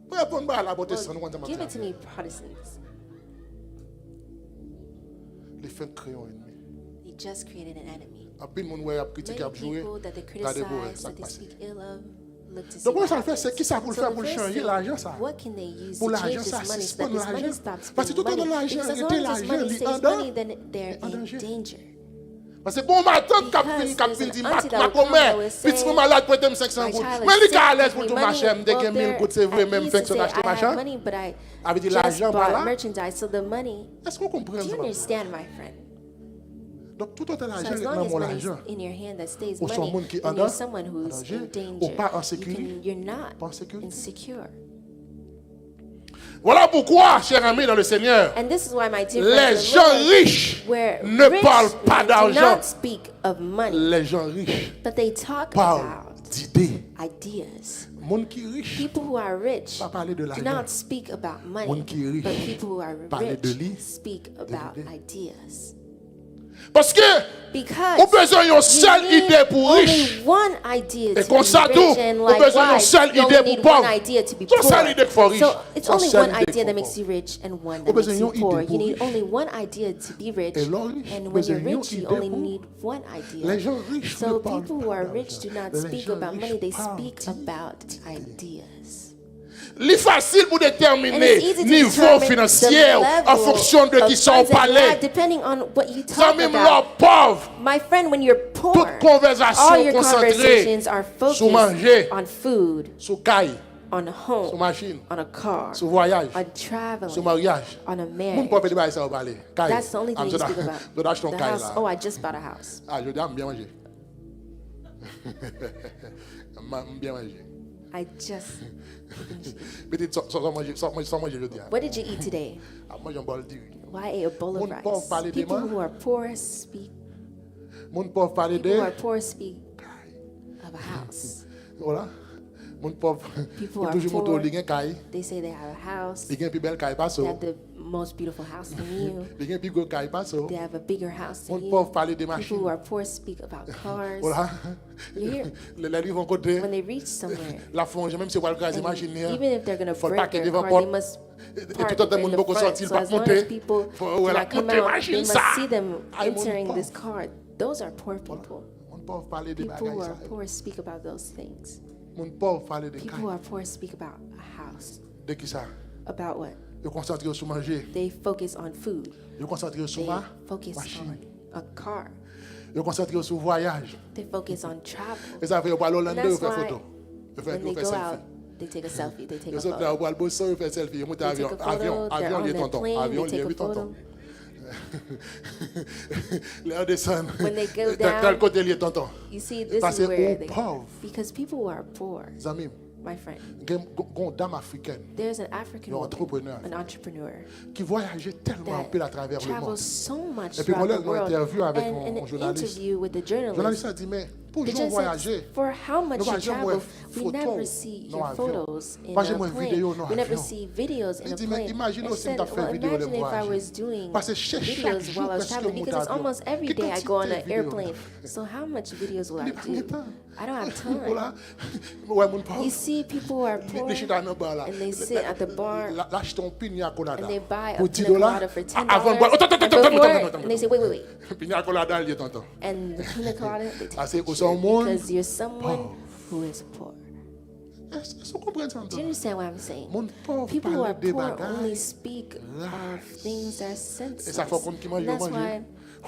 Pour répondre à la beauté, well, ça nous give it to me, Protestants. les fait créer un ennemi. They just created an enemy. En plus, mon ouais a critiqué, a Many joué. people that they Regardez pour criticize, ça that they passe. speak ill of, look to see Donc, what ça le fait, c'est happens. qui ça pour le So faire the pour first changer thing, l'argent ça? what can they use Pour to change l'argent this ça, money so that suspendre this money l'argent. stops Parce que being tout money? dans l'argent, Because as arrêter long as this l'argent, money il est stays en dedans. money, then they're En in danger. danger. Parce que bon, ma tante Because qui there's dit, an auntie that ma will come commère, that will say, petit malade pour être 500 My gouttes. child Mais is il sick, est à l'aise give pour me tout money. machin, dès Well, que 1000 gouttes, c'est vrai, they're même used fait to que son say, acheter I have machin. money, but I Avec dit just l'argent, bought voilà. merchandise. So the money, Est-ce qu'on comprend do you ça? understand, my friend? Donc, tout autant So l'argent as est long dans as mon money's argent. in your hand that stays Ou son money, monde qui est en and you're dedans, someone en who's danger, in ou danger, pas en sécurité, you're not pas en sécurité. insecure. Voilà pourquoi, chers amis dans le Seigneur, And this is why, my dear les friends, in the gens Lord, riches where ne rich parlent pas men do d'argent. not speak of money, Les gens riches but they talk parlent about d'idées. ideas. Monde qui est riche, People who are rich pas parler de do l'argent. not speak about money, Monde qui est riche, but people who are parler de lui, rich speak about idées. ideas. Parce que Because on besoin d'une you seule need idée pour riche. only one idea Et to comme be ça rich, tout, and on besoin d'une likewise, seule you idée only pour need one pauvre. idea to be C'est une seule poor. idée qu'il faut riche. So it's C'est une only seule one idée idea qu'il that faut makes you rich and one On that besoin makes you d'une poor. idée You pour need riche. only one idea to be rich, Et l'or riche, and when besoin you're d'une rich, you idée only pour- need one idea. Les gens riches ne So parlent people who pas are d'argent. rich do not Les speak gens about money; they riches parlent speak about ideas. C'est facile pour And déterminer it's easy to niveau determine financier the en level fonction de qui of sont au funds that you palais. have, depending on what you Ça talk même about. leur pauvre. My friend, when you're poor, Toute conversation all your concentrée conversations are sur manger, focused on food, sur caille, on a sur home, machine, on a car, sur voyage, on sur traveling, mariage. on a Mon marriage. pauvre débat ça au palais. Caille. That's the only thing you speak about. Je dois acheter un The caille house. là. Oh, I just bought a house. Ah, je dis, bien manger. Bien manger. I just. Peut-être sans manger, je dis. What did you eat today? Ah, moi, j'ai un bol de riz. Well, I ate a bowl of Mon pauvre parle rice. des People mains. who are poor speak. Mon pauvre parler People who are de. poor speak of a house. Voilà. Mon pauvre, People on are toujours montre poor. li gen kay, They say they have a house. li gen pi bel kay pa They so. have the most beautiful house than you. Li gen pi gros kay pa so. They have a bigger house Mon than pauvre you. parler de People machine. who are poor speak about cars. Voilà. You hear? Les livres vont côté. When they reach somewhere, La fonge même si on va le gaz and machine. even if they're going to Faut le break paquet their devant car, they porte. must Et park tout le in monde the beaucoup front. sortir So pas as long as monter. people Faut do la not come monter out, they machine must ça. see them Aïe, mon entering pauvre. this car. Those are poor people. Mon pauvre parler de People who bagages are ça. poor speak about those things. Mon pauvre parler de People kay. who are poor speak about a house. De qui ça? About what? Yo concentré sur manger. They focus on food. Yo concentré sur They ma focus machine. on a car. Yo concentré sur voyage. They focus on travel. Et ça fait yo parler And Hollande yo that's faire why photo. Yo fait when they yo fait go selfie. out, they take a selfie. They take Yo a sauté photo. au bois bosso yo fait selfie. Yo monte They avion, take a photo. avion, They're avion on lié their tonton, plane. avion They lié take oui a photo. tonton. Les descendent. When they go Tel down, côté lié tonton. You see, this Parce is where que they, pauvre. because people who are poor, Zami, my friend, gon dame africaine there's an African Un woman, entrepreneur. an entrepreneur, qui voyageait tellement en that peu à travers le monde. travels so much Et puis, throughout on a the une world. interview avec And mon in an journaliste. interview with the Le journalist, journaliste a dit, mais pour the gens journalist voyager, said, for how much nous you pas jamais travel, we photo never see dans your avion. photos in Pas a jamais plane. vidéo dans We never avion. see videos in Il a dit, mais plane. imagine I aussi said, t'as fait well, vidéo imagine le if I voyage. was doing Parce que chaque videos jour, while I was presque traveling, monte because it's avion. almost every Quelle day I go on quantité an de vidéos? airplane. So how much videos will I Il pas de do? temps. I don't have time. Voilà. Ouais, mon pauvre. You see, people who are poor, Les chita dans bar là. and they sit at the bar, Lâche ton pina colada. and they buy a Pour 10 pina dollars. colada for $10. Avant de boire. And before, and they say, wait. Pina colada, il est tonton. And the pina colada, they take Ah, c'est a au picture son monde because you're someone pauvre. who is poor. Est-ce que vous comprenez ça? Do you understand what I'm saying? Mon pauvre People who are parle des poor bagages. only speak of things that are Et ça senseless. fait qu'on qui mange, And that's mange. why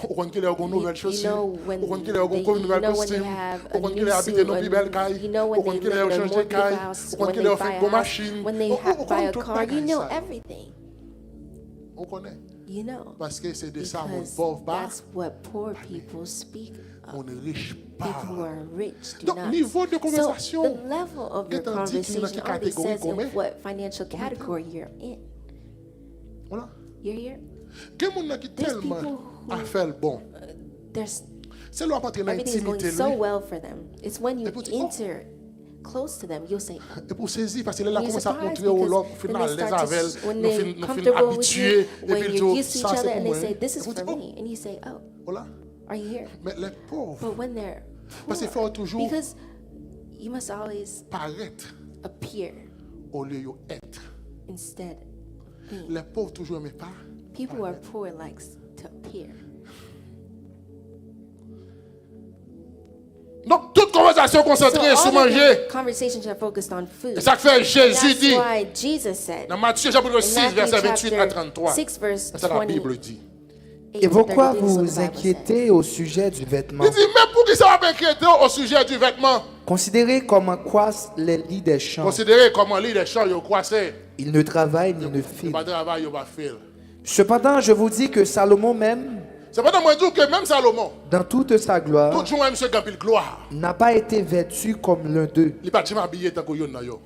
Ou quand il y a une nouvelle you chaussure, know when ou quand il y a they, une nouvelle when they costume, have ou a quand il new y a habité suit, dans une belle caille, you know ou when quand they il y a live in a changé de more caille, beautiful house, ou quand when il they y a buy fait a une house, machine, when they on buy a tout car, you bagage know ça. everything. On connaît. You know. Parce que c'est de ça mon Because pauvre pas, that's what poor people speak on of. ne riche pas. People who are rich do Donc, not. niveau de So conversation, the level of your Qu'est-ce qu'on dit qu'il y a conversation qui already catégorie says qu'on met? in what financial category you're in. Voilà. You're here. Que mon qui There's tellement people who- a fait le bon. There's C'est là rentrer dans everything is going l'intimité so lui. well for them. It's when you Et pour dire, oh. enter close to them, you'll say, Et pour saisir, parce que là, you're commence à surprised montrer au because l'autre, then final, they les start avel, to, when nous they're fin comfortable with habitués, you, et when puis you're tout, used to each ça other, c'est and pour they moi. say, this Et is vous for dites, me, and you say, oh, voilà. are you here? Mais les pauvres, But when they're parce qu'il poor, faut toujours because you must always paraître appear au lieu d'être. instead of being. Les pauvres toujours mais pas. People who are poor likes to appear. Donc, toute conversation concentrée all sur the manger. conversations are focused on food. Et ça fait Jésus That's dit, why Jesus said dans Matthieu chapitre in 6, Matthew verset 28 à chapter 33. 6, verse C'est ça la 28 Bible dit. Et pourquoi 32, vous this is what vous the Bible inquiétez au sujet du vêtement? Il dit, mais pour qui ça va m'inquiéter au sujet du vêtement? Considérez comment croissent les lits des champs. Considérez comment lire les champs, ils croissaient. Ils ne travaillent ni ne Ils filent. pas travail, ils pas faire. Cependant, je vous dis que Salomon même, C'est pas dans moi dire que même Salomon, dans toute sa gloire, tout jour, monsieur Gampil gloire. n'a pas été vêtu comme l'un d'eux. Il pas habillé tant que yon na yo.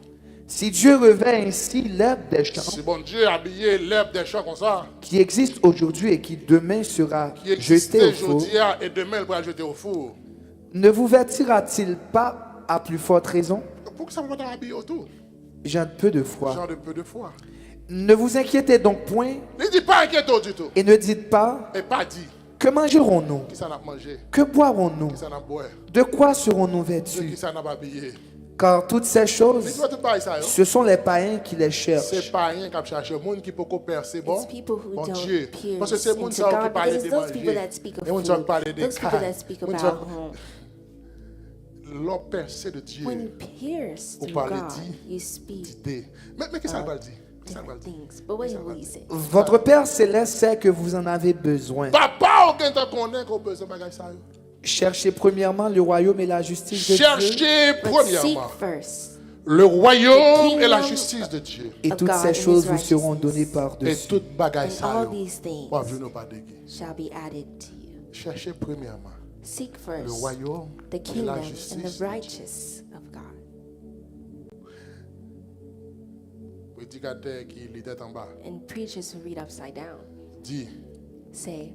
Si Dieu revêt ainsi l'herbe des champs, Si bon Dieu a habillé l'herbe des champs comme ça, qui existe aujourd'hui et qui demain sera qui existe jetée au four, aujourd'hui et demain il va jeter au four. ne vous vêtira-t-il pas à plus forte raison? Pourquoi ça va pas habiller autour? J'ai un peu de foi. Genre de peu de foi. Ne vous inquiétez donc point Ne dit pas inquiétant du tout. et ne dites pas, Et pas dit que mangerons-nous? qui ça n'a mangé, Que boirons-nous? qui ça n'a boire, De quoi serons-nous qui vêtus? ça n'a pas habillé. Car toutes ces Mais choses, tu vois tout pareil ça, yo. ce sont les païens qui les C'est cherchent. pas rien qui cherche le monde qui peut percer bon. It's people who Bon don't Dieu. pierce Parce que c'est le monde into ça qui God, parle because de it's those people manger. that speak of Et on food, parle de those people that speak On about home. l'homme percé de Dieu. When you pierce On through parle God, dit- you speak Idée. Mais qu'est-ce que ça va dire? Qu'est-ce que ça va different dire? things. But what will you say? Votre Père céleste sait que vous en avez besoin. Papa, aucun temps qu'on est qu'on besoin de bagages ça. yo. Cherchez premièrement le royaume et la justice de Dieu, Cherchez But seek premièrement first le royaume the et la kingdom justice de Dieu. et of toutes God ces and choses his vous seront righteousness. données Et par-dessus. toute bagaille and ça. all yo, these things pas venir pas déguer. shall be added to you. Cherchez premièrement Seek le first royaume the et kingdom la and justice. the righteousness of God. Prédicateur qui lit tête en bas And preachers who read upside down dit say,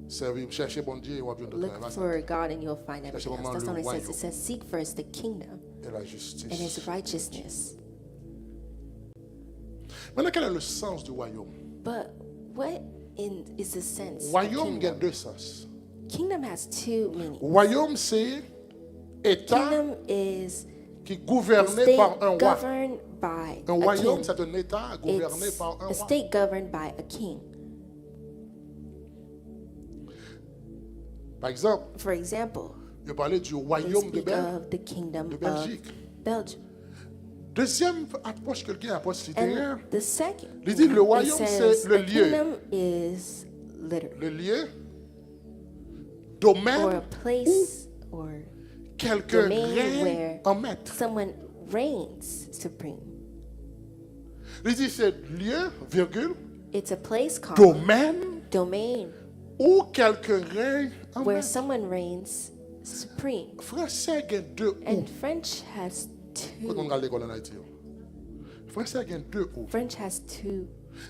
servir, cherchez bon Dieu et on va bien de look travail. for God and you'll find Cherchez everything else. vraiment That's le what it says. royaume. It says, seek first the kingdom Et et la and His justice. righteousness. Maintenant, quel est le sens du royaume? But what is the sense of Royaume a kingdom? deux sens. Kingdom has two meanings. Royaume, c'est État Kingdom is qui est a gouverné state par un roi. governed by Un a royaume, king. c'est un État gouverné It's par un a roi. state governed by a king. Par exemple, For example, je parlais du we royaume de speak of the kingdom de of Belgique. Belgium. Deuxième approche que quelqu'un approche littéraire, And the second, il dit le it royaume, says c'est le the lieu. kingdom is literal, Le lieu, or a domaine, place, or quelqu'un domain règne where en maître. someone reigns supreme. Il dit c'est lieu, virgule, It's a place called domaine domain où quelqu'un règne en where maître. someone reigns supreme. Français a deux ou. And French has Quand on two. regarde l'école en Haïti. Français a deux ou. French has two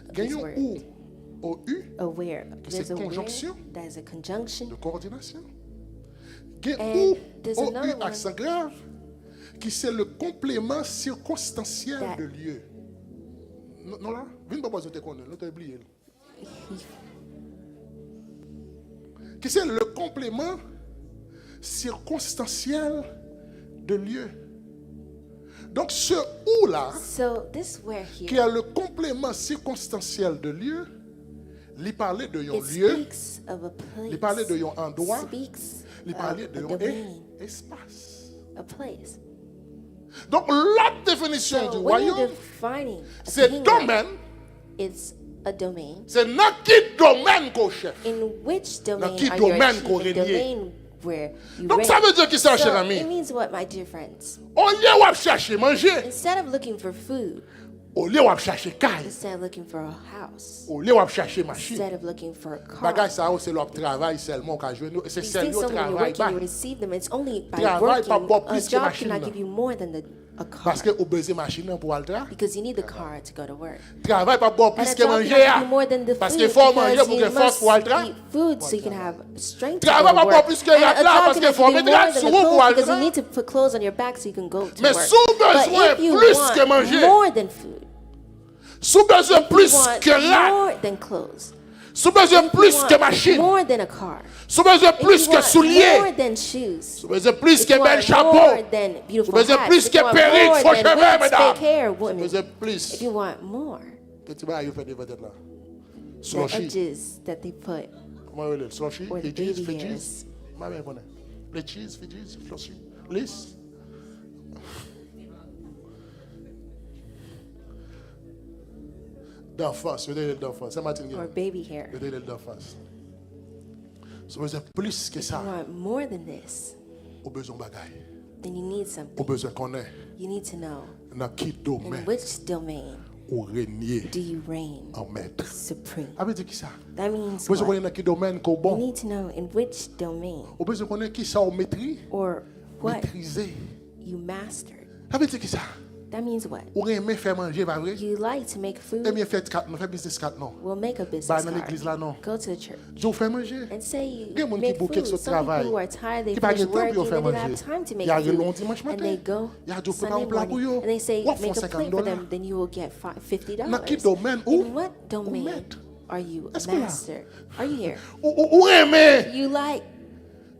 of these Gagnons words. ou au U A where. c'est There's a where conjonction. that is a conjunction. de coordination. Gagnons And ou there's au another U one. accent grave qui c'est le complément circonstanciel That- de lieu. Non, non là, viens pas poser tes connaissances, l'autre oublié. Qui c'est le complément circonstanciel de lieu. Donc ce ou là, So this where qui here, a le complément circonstanciel de lieu, il parlait de un it lieu, speaks of a place. il parlait de un endroit, Speaks il of parlait a de un domain, espace. a place. Donc l'autre définition So du when you're royaume, defining a c'est kingdom, domaine, it's a domain. c'est dans quel domaine qu'on chef. In which domain qui are you domaine a qu'on chief? régnier? Domain where you Donc reign. ça veut dire que ça, cher So ami, it means what, my dear friends? au lieu de chercher manger, Instead of looking for food, au lieu de chercher caille, instead of looking for a house, au lieu de chercher machine, instead of looking for a car, bagage ça c'est leur travail seulement qu'à jouer. C'est these seulement things, so when you're travail. working, you receive them. It's only by Travail pas working. boire A plus que job machine, cannot là. give you more than a car, Parce que vous besoin machine pour aller travailler. because you need the car to go to work. Travail pas boire And plus a que job manger. cannot give you more than the Parce food, qu'il faut manger because pour que you force must pour aller travailler. eat food so you can have strength to Travail go pas to boire work. plus que And la a place, job parce qu'il cannot faut give you mettre more la than the sous pour clothes, aller because you travailler. need to put clothes on your back so you can go to Mais work. sous besoin But if you plus que manger, want more than food, sous besoin you plus want que là, more than clothes, sous besoin you plus que want machine, more than a car, sous besoin if plus you que want souliers, more than shoes, sous besoin plus if que you bel want chapeau, more than beautiful Vous besoin hats, plus if que you want perruque, more faux than cheveux, wigs, mesdames. fake hair, Vous women, besoin if plus. you want more, Petit bail, vous faites des vedettes là. the Slushy. edges that they put, Comment on dit? Slushy, or the Fidji's, baby Fidji's. hairs. Ma mère connaît. Les cheese, Fidji's, Slushy. Lisse. D'enfance, je dis d'enfance. C'est Martin or Guillaume. baby hair. Je dis d'enfance. Vous besoin plus que If you ça. want more than this, Au besoin de bagaille. then you need Au something. besoin qu'on est. You need to know Dans quel in domaine which domain ou régner do you reign en maître. supreme. Ça veut dire qui ça? That means Vous besoin qu'on est what? dans quel domaine qu'on You bon. need to know in which domain Au besoin qu'on est qui ça au maîtrise. or what Maîtriser. you mastered. Ça veut dire qui ça? That means what? Ou aimer faire manger, pas vrai? You like to make food, Aimer faire carte, non, faire business carte, non. we'll make a Bah, business dans l'église card. là, non. Go to the church Je vous fais manger. and say you Il y a des gens qui make bouquent food. sur Some travail. people who are tired, they Qui pas finish de temps work, pour and faire they don't have manger. time to Il make y a un food. long dimanche And matin. they go Il y a deux Sunday préparer un plat pour morning eux. and they say, Ou font make a 50 plate for them, $. then you will get $50. Dans quel domaine où? In what Ou domain maître? are you Est-ce a que là? master? Are you here? Ou aimer You like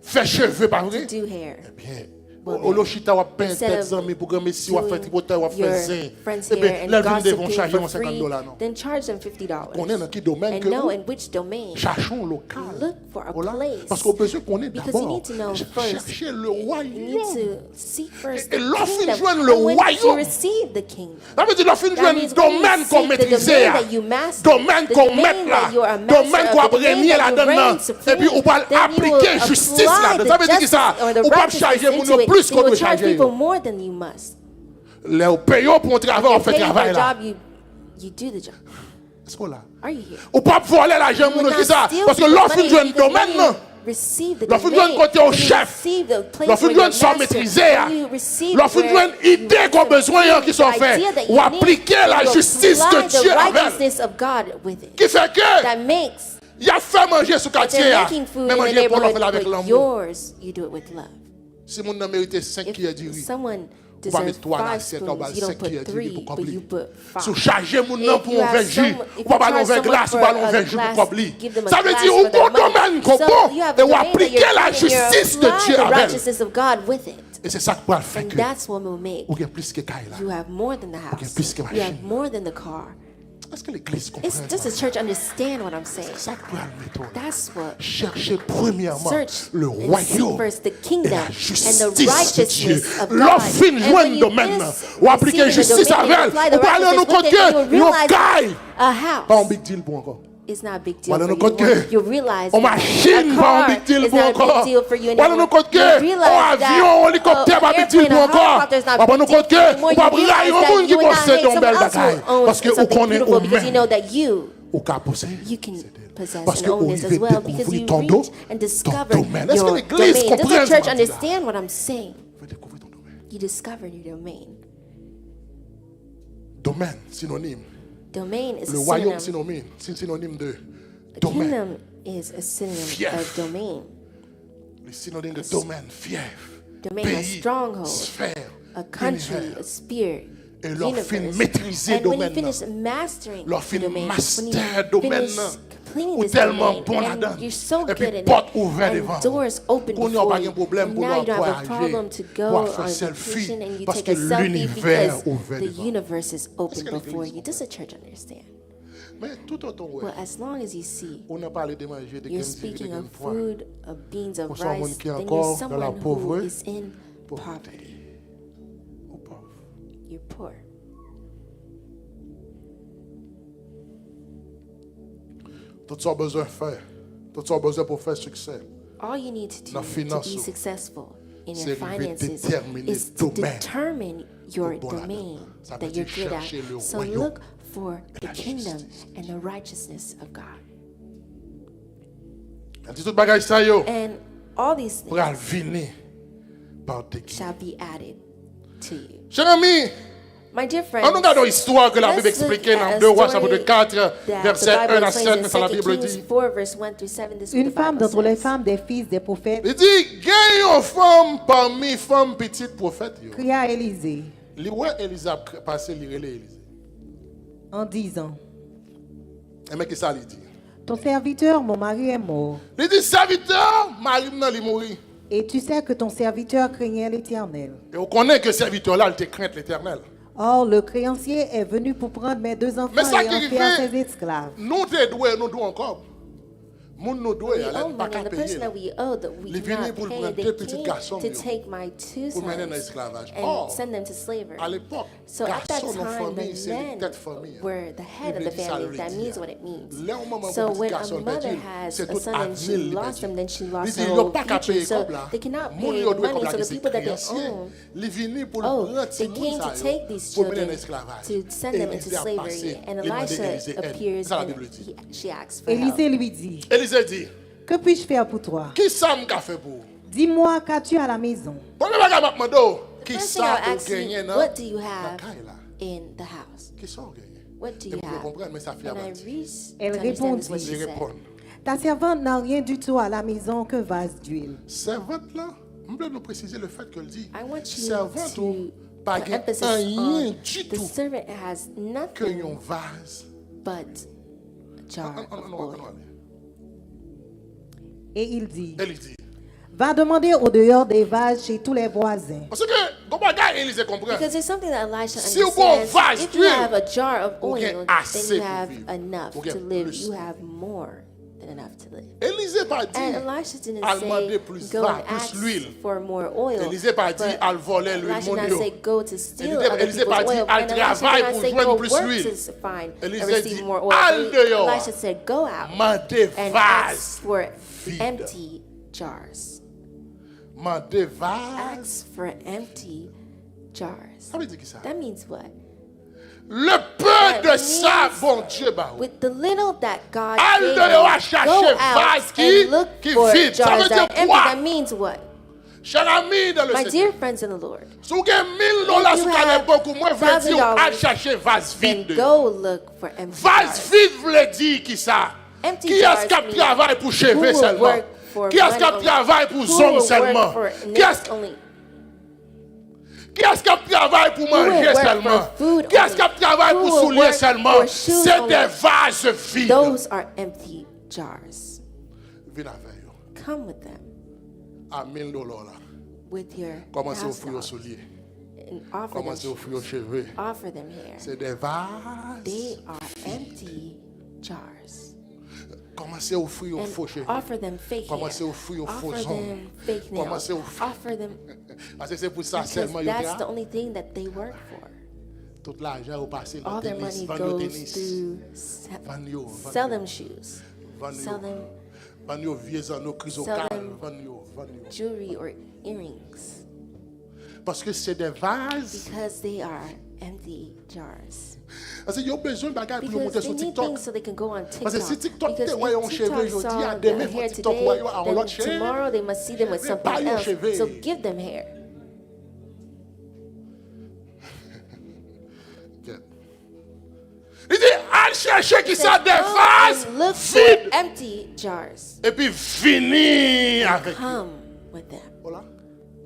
faire cheveux, pas vrai? to do hair. Bien. Well, Au lochita, ou peint instead tête of zami pour que messi ou faire tripoter ou your faire zin. friend's Et bien, hair and là, ils vont gossiping charger for mon $50 free, non. then charge them $50. On est dans quel domaine And que know nous in which domain. cherchons local. Look for a Voilà. place. Parce qu'on besoin qu'on est Because you d'abord need to know first. chercher le You need royaume. to seek first Et the lorsqu'ils kingdom. joignent le And when you royaume, receive the kingdom, ça veut dire lorsqu'il that joue un means when you domaine qu'on seek the maîtrisait, domain that you master, domaine the qu'on domain met là, that you are a master domaine of, qu'on a the domain régné that you là-dedans, reign supreme, et puis on va then you will appliquer justice là. apply Ça veut dire the que ça, justice or the on va righteousness charger into mon it. plus You qu'on will doit charge charger. people more than you must. Les payons pour un travail, on If fait you pay for travail a là. job, you do the job. Est-ce qu'on là? Are you here? Ou pas voler l'argent, You mon will qui not ça? steal Parce que people's lorsqu'il money, joue un because when domaine, you non. receive the Lorsqu'il domain, joue un côté au when you chef, receive the place lorsqu'il where joue you're un sans master, maîtriser, when you receive lorsqu'il where joue une idée you qu'on a besoin qui sont the faits, idea that ou you appliquer need, la you justice apply de the Dieu avec. righteousness of God with it. Qui fait que, That makes il a fait manger sous that quartier, they're making food mais in the manger pour l'en neighborhood, faire avec but l'amour. yours, you do it with love. Si mon n'a mérité 5 qui a dit If oui, someone Ou pas mettre deserve 3 dans 5 l'assiette, on va spoons. You don't 5 qui est put 10 3, pour but combler. you put 5. Si vous chargez mon nom If pour you un have verre jus, someone- ou if pas you ballon charge verre someone glace, ou for ballon a verre jus pour glass, combler. give them a Ça veut glass dire, for ou their bon money. domaine qu'on So prend, you have et a on domain that applique you're la giving, you're justice de applying Dieu the avec. righteousness of God with it. Et c'est ça qui pourra faire And que that's what will make vous avez plus que caille là. you have more than the house. plus que You machine. have more than the car. Est-ce que l'église comprend Does the church understand what I'm saying? C'est ça qui pourra le mettre. That's what. Cherchez premièrement Search le and seek royaume first the et kingdom la and the justice de Dieu. righteousness of God. L'offre And joint when you domaine, finish ou appliquer receiving the justice domain, avec you elle, apply the ou parler en nous righteousness compte with it, and que you nous realize caille. a Pas un house big deal pour encore. is not a big deal Voilà for nous compte you. que You realize on machine a pas un car big deal is pour not a encore. big deal for you Voilà nous anymore. compte que You realize un avion, un hélicoptère pas big deal airplane, pour a encore. helicopter is not Voilà nous big compte deal que anymore. on va You realize brailler au that monde qui you will not possède hate une belle someone else bagaille. who owns Parce que vous something connaissez beautiful because you know vous-même. that you Au cas posséder. can possess Parce and que own vous this as arrivez well because découvrir you ton reach dos, and ton discover domaine. Est-ce que your l'église domain. Does comprend the ce church que je dis là? understand what I'm saying? Vous découvrez ton domaine. You discovered your domain. Domaine, synonyme. Domain is Le a royaume, synonym. synonyme de A domaine. kingdom is a synonym Fief. of domain. Le synonyme de domaine, fief, Domain, a pays, stronghold, sphère, a country, univers. a spirit, Et leur fin universe. maîtriser And when you domaine. finish mastering Leur the fin domain, when you master domaine. finish completing Ou this tellement domain, bon and là-dedans. you're so Et good puis in porte it, ouverte and devant. doors open Qu'on n'y a pas before de you, problème and pour now you don't have a voyager, problem to go pour on faire a selfie, vacation and you parce take a que selfie l'univers because ouvert the devant. universe is open que before l'église you. Does the church understand? Mais tout autant, ouais. Well, as long as you see On a parlé de manger, de you're gagner, de speaking gagner of poids. food, of beans, of Pour someone rice, qui est then encore you're dans la someone who pauvreté. is in poverty. Ou pauvre. You're poor. Tout ça besoin de faire. Tout ça besoin pour faire succès. All you need to do Dans to finance, be successful in c'est your arriver finances déterminer is to domaine. determine your Au bon là-dedans. domain Ça veut that you're dire good at. chercher le So royaume look for et the la kingdom justice. and the righteousness of God. Un petit tout bagage ça yo. And all these Pour things venir par déguis. shall be added to you. Cher ami, My dear friends, on regarde l'histoire que la Bible let's look expliquait at dans a 2 Rois story chapitre 4, that verset the 1 Bible à explains 7, in ça la 2 Bible Kings dit. 4 verse 1 through 7. This is what Une the femme Bible d'entre les says. femmes des fils des prophètes Il dit, gagne une femme parmi femmes petites prophètes. Yo. cria à Élisée Li ouais Élisa passé li relé Élise. en disant, Et mais qui ça lui dit? ton serviteur, mon mari est mort. Il dit serviteur, Marie nan li mourir. Et tu sais que ton serviteur craignait l'Éternel. Et on connaît que serviteur là, il te craint l'Éternel. Or, le créancier est venu pour prendre mes 2 enfants Mais ça et qui en faire arrive, ses esclaves. nous te doué, nous doué encore. Moun nous doué, We elle owe n'est pas money, and qu'à the person payer. that we owe that we Les venus cannot pour pay, prendre they deux petits came garçons, to yo, take my 2 pour mener dans sons l'esclavage. and Or, send them to slavery. à l'époque, So at that garçon dans la time, famille, the c'est les men têtes famille. were the head of the family. That means what it means. Là, au moment où So petit when garçon a mother perdu, has c'est a tout son and she avenir, lost him, then she Il lost dit, her il n'y a whole pas qu'à future. payer So comme là. they cannot Moun pay yo the doué money, comme so là, the c'est people that they créancier. own, Li vini pour oh, prendre they ti came moun to sa yo, take these pour mener children dans l'esclavage. to send them into Élisée a slavery. passé, And il demandait Elisha Élisée aide. appears Ça, la and Bible dit. she asks for help. Élisée lui dit, Élisée dit, que puis-je faire pour toi? qui ça m'a fait pour? Dis-moi, qu'as-tu à la maison? Premier bagage m'a demandé, qui First thing ça I'll ou ask you, gagné dans what do you la have caille là? in the house? Qui ça ou gagné? What do Et you pour have? comprendre, mais ça fait And I avancer. read Elle to understand this, what répondit. she Il said. répond. Ta servante n'a rien du tout à la maison qu'un vase d'huile. Servante là, je veux nous préciser le fait qu'elle dit, I want you servante to ou pas put emphasis rien on du the tout servant has que nothing un vase. but a jar of oil. Et il dit, Elle dit. va demander au dehors des vases chez tous les voisins. Parce que, comment bagage Élisée comprend? Because there's something that Elisha Si vous avez un understands. vase If you d'huile, have a jar of vous avez oil, assez then you pour have vivre. enough Vous to avez live. plus. You have more than enough to live. Élisée pas dit, And Elisha didn't elle demandait say plus go va, and plus ask l'huile. for more oil. Élisée pas dit, but elle volait l'huile, Elisha mon did Dieu. not say go to steal Élisée- other Élisée people's pas dit, oil. elle And Elisha travaille did not pour say joindre go plus work l'huile. to find and Élisée receive dit, more oil. al dehors. Elisha said go out Mandez and vase. ask for vide. empty jars. Mandez vase. Ask for empty jars. Ça veut dire qui ça? That means what? Le peu That de ça, means bon Dieu, bah. With the little that God Al gave dehors à you, chercher go vase out qui- and look qui for vide. Ça jars veut that dire are empty. quoi? That means what? Cher ami dans le My Seigneur. dear friends in the Lord, Si vous avez $1000 If sur you ta have époque, moi, je veux dire, à $1,000, chercher vase then vide. go look for empty Vase jars. vide veut dire qui ça? Empty Qui est-ce jars qui mean travaille pour who chevet will seulement? work for Qui est-ce money qui only? travaille pour Who zone will seulement? work for Qui est-ce next only? Qui est-ce qui travaille pour Who will manger work seulement? for food Qui est-ce only? qui travaille Who pour will soulier work seulement? for shoes C'est only? des vases vides. Those are empty jars. Viens avec eux. Come with them À $1000 là. with your Commencez à offrir aux household souliers. and offer Commencez à them, offrir aux cheveux. offer them here. C'est des vases. They are empty jars. Commencez à offrir aux And faux cheveux. offer them fake hair. Commencez à offrir aux faux Offer ongles. them fake nails. Commencez à offrir. Offer them Parce que c'est pour ça because seulement that's the que only thing that they work for. tout l'argent au passé dans All le their tennis, money vendre le goes tennis, to vendre sell them shoes, vendre sell them vendre vieux anneaux chrysocales, them- vendre. jewelry or earrings Parce que c'est des vases. because they are empty jars. Parce qu'ils ont besoin de bagages pour Because monter they sur need TikTok. things so they can go on Parce que si TikTok. TikTok te Because voit un if cheveu TikTok aujourd'hui, à saw demain, the faut hair TikTok today, voit un then autre cheveu. tomorrow they must see them with Mais something pas un else. cheveu. So give them hair. Il dit, allez chercher qui ça des Go vases and look vides. for empty jars. Et puis venir avec eux. Come with them. Voilà.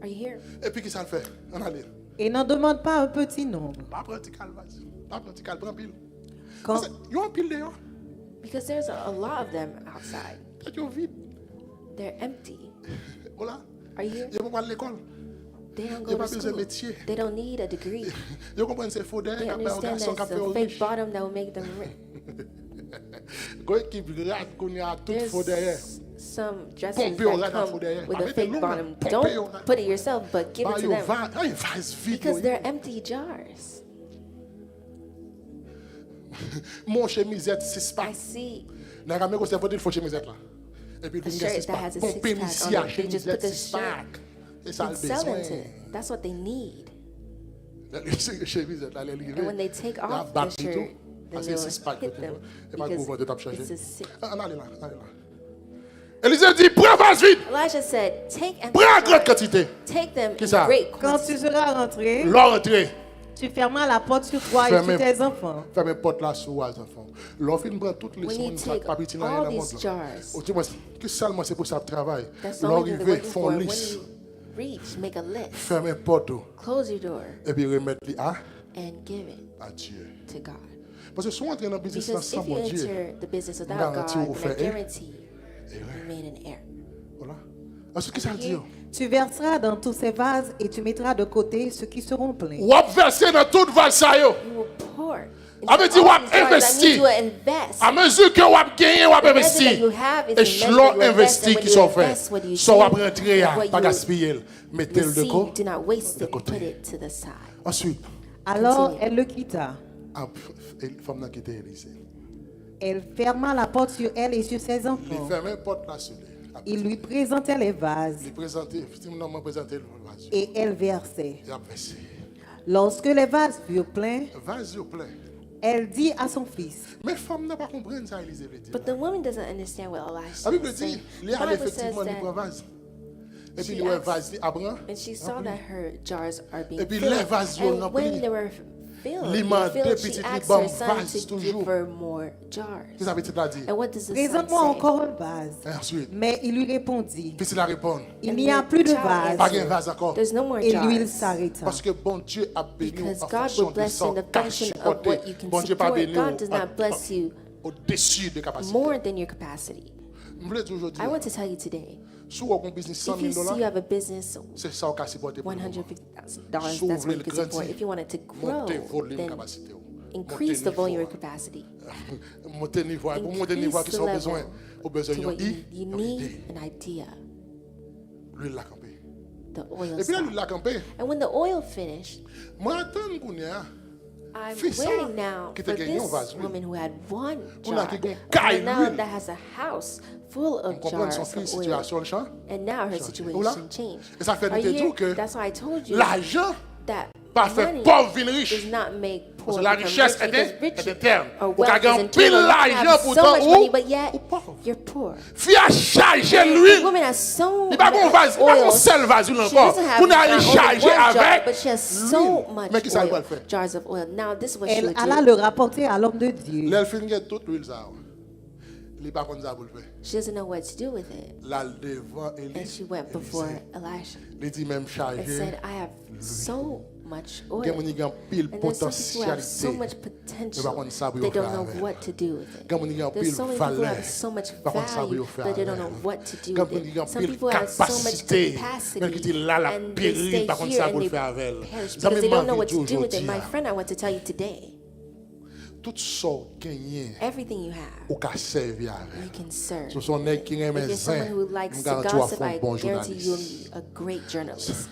Are you here? Et puis qui ça le fait? On allait. Et n'en demande pas un petit nombre. Pas pratical, vas-y. Pas pratical, prends pile. Quand, Ils ont un pile dehors. Because there's a lot of them outside. Ils sont vides. They're empty. Voilà. Are you here? Ils vont pas à l'école. They don't Ils go n'ont to pas besoin de school. métier. They don't need a degree. Ils comprennent ces faux They derrière. understand Garçon qui there's fait a fake riche. bottom that will make them rich. Quand équipe rate qu'on a tout faux derrière. There's some dresses Pompez au that rat dans come derrière. with Pas a mettre fake l'eau, bottom. pompez au Don't rat. put it yourself, but give it Bah, to ils them. vase, un vase vide. Because yo. they're empty jars. Mon chemisette 6 I packs. see N'a jamais qu'on s'est voté de faux chemisette là. Et puis a une shirt 6 that has packs. a Pompez six-pack ici on à it. They just put chemisette the 6 shirt packs. Et ça a and le sell them besoin. to them. That's what they need. Les chemisettes là, les livrées. And when they take Là, off battre the et tout. shirt, Ah, then c'est they'll 6 packs. hit them Et pas de mouvement de tape because changer. it's a six. Ah, allez là, allez là. Élisée dit, prends vase vide. Elijah said, take empty Prends en grande jars, quantité. take them Qui in ça? great quand quantity. tu seras rentré, L'entrée. tu fermeras la porte sur toi et Fermez. sur tes enfants. Fermez la porte là sur les enfants. L'offre prend toutes les When you semaines, take pas petit dans all le these monde. jars, Tu vois, que seulement c'est pour ça le travail. that's the only thing they're L'arrivée, waiting font for. When liste. you reach, make a list, Fermez la porte close your door, et puis remettre à and give it Dieu. to God. Parce que si on entre dans le business Because sans if you bon Dieu, enter the business without garantit God, vous then I fait erreur. guarantee you made an error. voilà. Parce que ça veut dire, Tu verseras dans tous ces vases et tu mettras de côté ceux qui seront pleins. ou ap verser dans toute valse ça yo. You will pour. Ah, mais into dis, all wap these jars. That investi. means you will invest. À mesure que vous avez gagné, vous avez The measure that investi. you have is Et the measure chelon that you invest, investi and when qui you sont invest, faits. what you Soit vous save, rentrez, and what pas you gaspiller. Mettez-le de receive, do not waste de it, côté. put it to the side. Ensuite, Alors Continue. elle le quitta. femme n'a quitté Élysée. Elle ferma la porte sur elle et sur ses Il enfants. ferme la porte là sur lui. Il lui présentait les vases Il présentait, effectivement, m'a présenté le vase. et elle versait. Il a versé. Lorsque les vases furent pleins, Vase au plein. elle dit à son fils, Mais femme n'a pas compris ça, Élysée veut dire. But the woman doesn't understand what La Elisha Bible is dit, saying. il The y a Bible says effectivement il prend that vase. Et puis she il y a un asked- vase, il apprend. and she saw that her jars are being Et puis, filled. les vases sont And remplis. when they were filled, Li mande filled, she petit li asked bam her son vase to toujours. give her more jars. Qu'est-ce que ça veut dire là dit? And what does the son présente-moi say? encore un vase. Et ensuite, Mais il lui répondit, puis il a répondu. il n'y a plus de Pas vase. de vase encore. There's no more Et l'huile jars. s'arrêta. Parce que bon Dieu a béni Because en God fonction will de bless you in son the function of what you can Bon Dieu pas support. béni God does not bless you au-dessus de capacité. more than your capacity. Je voulais dire aujourd'hui, I want to tell you today, si vous avez un business if 100 you 000 see you have a business c'est ça qu'on a supporté pour le moment. $150,000, Si vous that's voulez what le you can support. grandir, If you want it to grow, montez volume then capacité. increase the volume of capacity Monter niveau, pour monter niveau qui Increase sont the besoin, level au besoin to d'une what you idée, need. You need an idea, l'huile la campé. the oil Et puis là, l'huile stock. la campé, And when the oil finished, moi attends qu'on y a. I'm Fils, ça, waiting now qui for te gagne un this vase, oui. woman who had one Pour la jar, qui gon a caille woman now l'huile. that has a house full On of comprend jars son of fils, oil. situation le champ. And now her Oula. situation changed. Et ça fait Are nous te you dire here? que That's why I told you l'argent that pas fait money pauvre vin riche. does not make poor Parce que la become richesse rich, because est rich interne. or Ou qu'à wealth is gagner pile internal. You l'argent have so pourtant much money, ou but yet pauvre. you're poor. Fi a charger The l'huile. woman has so Il pas bon much vase, il pas oil. bon seul vase She encore. doesn't have Pour not aller only charger one jar, avec but she has so l'huile. much Mais qui ça va oil, le faire? jars of oil. Now this is what she Elle would alla do. le rapporter à l'homme de Dieu. L'elle fin get toute l'huile ça. Il pas comme ça pour le faire. She doesn't know what to do with it. Là devant And Élie. she went before Elisha Il dit même and charger. said, I have so much oil. Gen moun ki gen pil And there's some people who have so potentialité. much Mais potential, par contre, ça, vous they faire don't know avec. what to do with it. Gen moun ki gen There's pil so many people who valeur. have so much Par contre, ça, value, vous faire but they don't know avec. what to do Gen with moun ki it. gen Some pil people have so much capacité. Mais qui dit capacity, là, la and they péril, stay par contre, here ça, and vous they faire avec. perish Ça, because they même don't know envie what de to do with it. aujourd'hui, My friend, I want to tell you today, tout ça gagné, everything you have, ou ka servi avec. you can serve. Ce sont nèg qui aiment If you're someone zin, who likes me to garantis ou gossip, font I bon guarantee you'll journaliste. be a great journalist.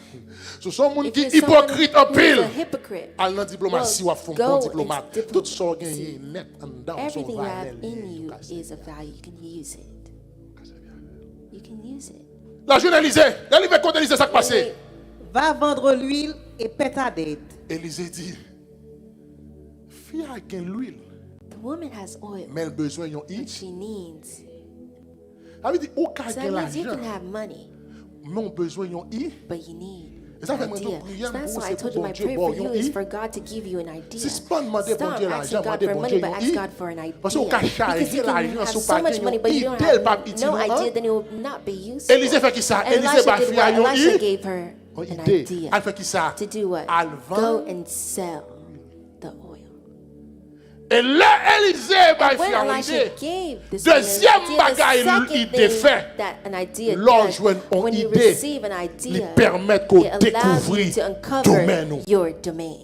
Ce sont moun If qui you're someone hypocrite en who's pile. a hypocrite, Al nan diplomatie ou font go bon and diplomate. Tout ça gagné net en dedans son everything you have valeur. in you is a value. You can use it. You can use it. La jeune Élisée, elle va compter Élisée ça qui passé. Va vendre l'huile et paie ta dette. Élisée dit, fille a gain l'huile, The woman has oil, mais elle besoin yon but i. she needs. Ça veut dire ou ka So gain that means you l'argent, can have money, mais on besoin yon i. but you need Et ça fait an moi idea. ton prière So that's pour why I c'est told pour you bon my Dieu prayer bon for you yon is i. for God to give you an idea. Si c'est pas demander bon Stop Dieu asking l'argent, God demander for bon money, Dieu but yon ask i. God for an idea. Parce qu'on cache Because you can l'argent have sous so pas much money, but you yon don't idée pas have petit no non. idea, then it will not be useful. Élisée fait qui ça? And Élisée Elisha ba did fille what? a yon Elisha i. gave her Une an idée. idea. Elle fait qui ça? To do what? Elle Go vend. and sell the oil. Et là, Élisée ba When fille a Elisha idée. gave this Deuxième woman an idea, bagaille, the second il thing défait. that an idea Lors does, joindre une when you idée, receive an lui idea, permettre qu'on it allows you découvre to uncover domaine. your domain.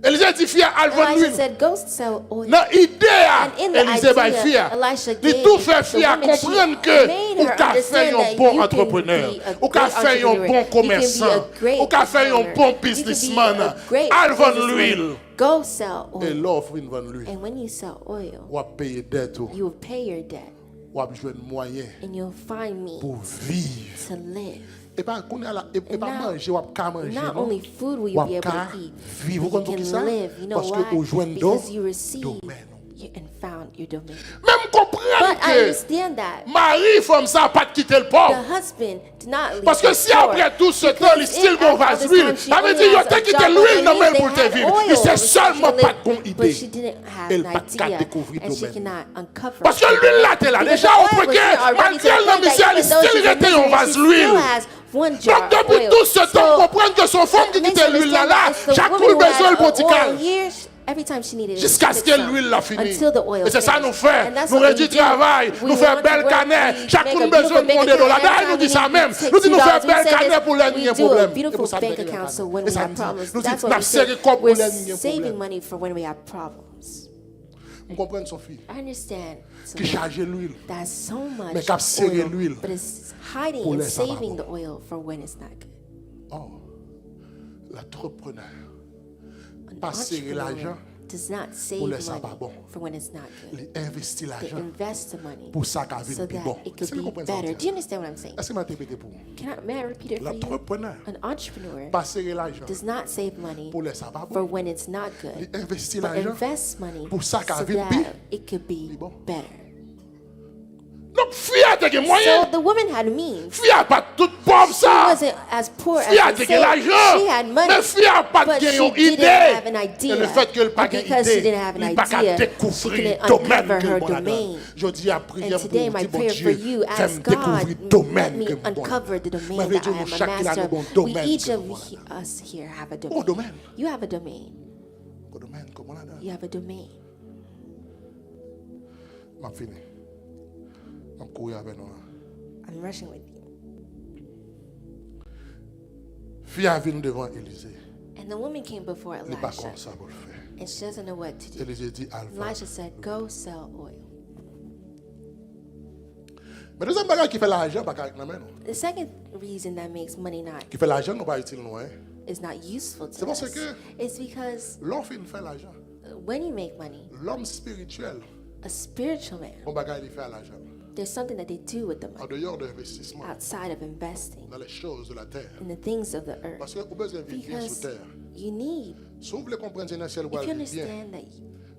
Élisée dit fille elle vend Elisha l'huile. said, go sell oil. Dans l'idée, And in the Élisée ba fille. idea, Elisha Il gave tout fait the fille à woman, she comprendre que made ou her qu'a fait understand un that bon you can entrepreneur, be a ou qu'a great fait un entrepreneur. bon You can be commerçant, a great ou qu'a fait un entrepreneur. bon You can be businessman. a great Elle vend businessman. l'huile. Go sell Et oil. l'offre une vend l'huile. And when you sell oil, Ou à payer dette ou you will pay your debt à jouer moyen and you'll find me pour vivre. to live. Et pas qu'on a la et pas now, manger ou pas manger. Not non? only food will Ou you be able pas to eat, vivre. but Vous you comprenez can ça? live. You know Parce que au why? joindre Because you receive domaine. and found your domain. Même comprendre But I que understand that Marie femme ça pas de quitter le the pauvre. husband did not leave Parce que the si poor. après tout ce temps, Because il style if bon after vase this l'huile, time she ça veut only dire has qu'il a a quitté job, l'huile dans but même they pour te had vivre. oil Il sait so she seulement could pas live, de bonne but idée. she didn't have Elle an pas qu'à idea, découvrir and she domaine. cannot uncover. Parce que l'huile là, t'es là. Because Déjà, the on oil peut was here que already to the Mantel dans point that Michel, il even though style she's in resté en misery, vase she still l'huile. has one jar Donc depuis of oil. tout ce temps, So, comprendre que son femme qui makes quittait her l'huile là, understand that it's the chaque woman coup who besoin had le botical. oil here, every time she needed it, Jusqu'à she ce took que some l'huile l'a fini. until the oil Et c'est ça finished. nous fait. And that's Nous what we réduit do. travail, We nous faisons want bel to work, canet. we Chaque make coup a besoin de beautiful $1 bank account. D'ailleurs, Every nous dit ça time même. we need Nous disons nous $60, faisons bel we say canet this, pour les we nier do a problème. beautiful bank account so when Et we ça have dit, problems, nous that's disons, what nous we say. serré comme pour We're les nier saving problème. money for when we have problems. Vous comprenez son fils I understand qui charge l'huile. that's so Mais much cap serrer oil, l'huile but it's hiding pour and les ça va saving bon. the oil for when it's not good. Oh, l'entrepreneur An pas serrer l'argent entrepreneur does not save pour les ça money va bon. for when it's not good. Il investit They l'argent invest the money pour ça qu'à so vivre plus that bon. it Est-ce could que vous be comprenez ça? better. Do you understand what I'm saying? Est-ce que je répéter pour vous? May I repeat it for you? L'entrepreneur An entrepreneur pas serrer l'argent does not save money pour les ça va for bon. when it's not Il good, investit but l'argent invest money pour ça qu'à so vivre that it could be bon. better. Donc, fille a des moyens. So the woman had means. Fille a pas toute pauvre She ça. wasn't as poor Fille a as they des say. l'argent. She had money, Mais fille a pas but de she une didn't idée. have an Et idea. le fait qu'elle pas And de because she idée, didn't have an il pas qu'à idea, she découvrir couldn't domaine uncover que her bon domain. Je dis à prière And pour today vous, my dis bon prayer for Dieu, you, fais-moi ask découvrir God, domaine let me que bon. uncover the domain Mais that I am a chaque qui a master le bon of. We domaine each que of bon. us here have a Oh, domain. domaine. You have a domain. Domaine comment là? You have a domain. M'a fini. M'a courir avec nous. I'm rushing with you. Fille a venu devant Élisée. And the woman came before Il n'est pas Elisha, comme ça pour le faire. and she doesn't know what to do. Élisée dit Alva. Elisha said, go sell oil. Mais deuxième bagage qui fait l'argent, pas avec la main. The second reason that makes money not Qui fait l'argent, non pas utile non hein. is not useful C'est to parce us que is because l'homme fait l'argent. when you make money, L'homme spirituel, a spiritual man, bon bagage il fait l'argent. there's something that they do with the En money dehors de l'investissement outside of investing dans les choses de la terre. in the things of the earth. Parce que vous besoin de vivre bien sur Because terre. you need, Si vous voulez comprendre le ciel, vous if you allez vivre bien. understand that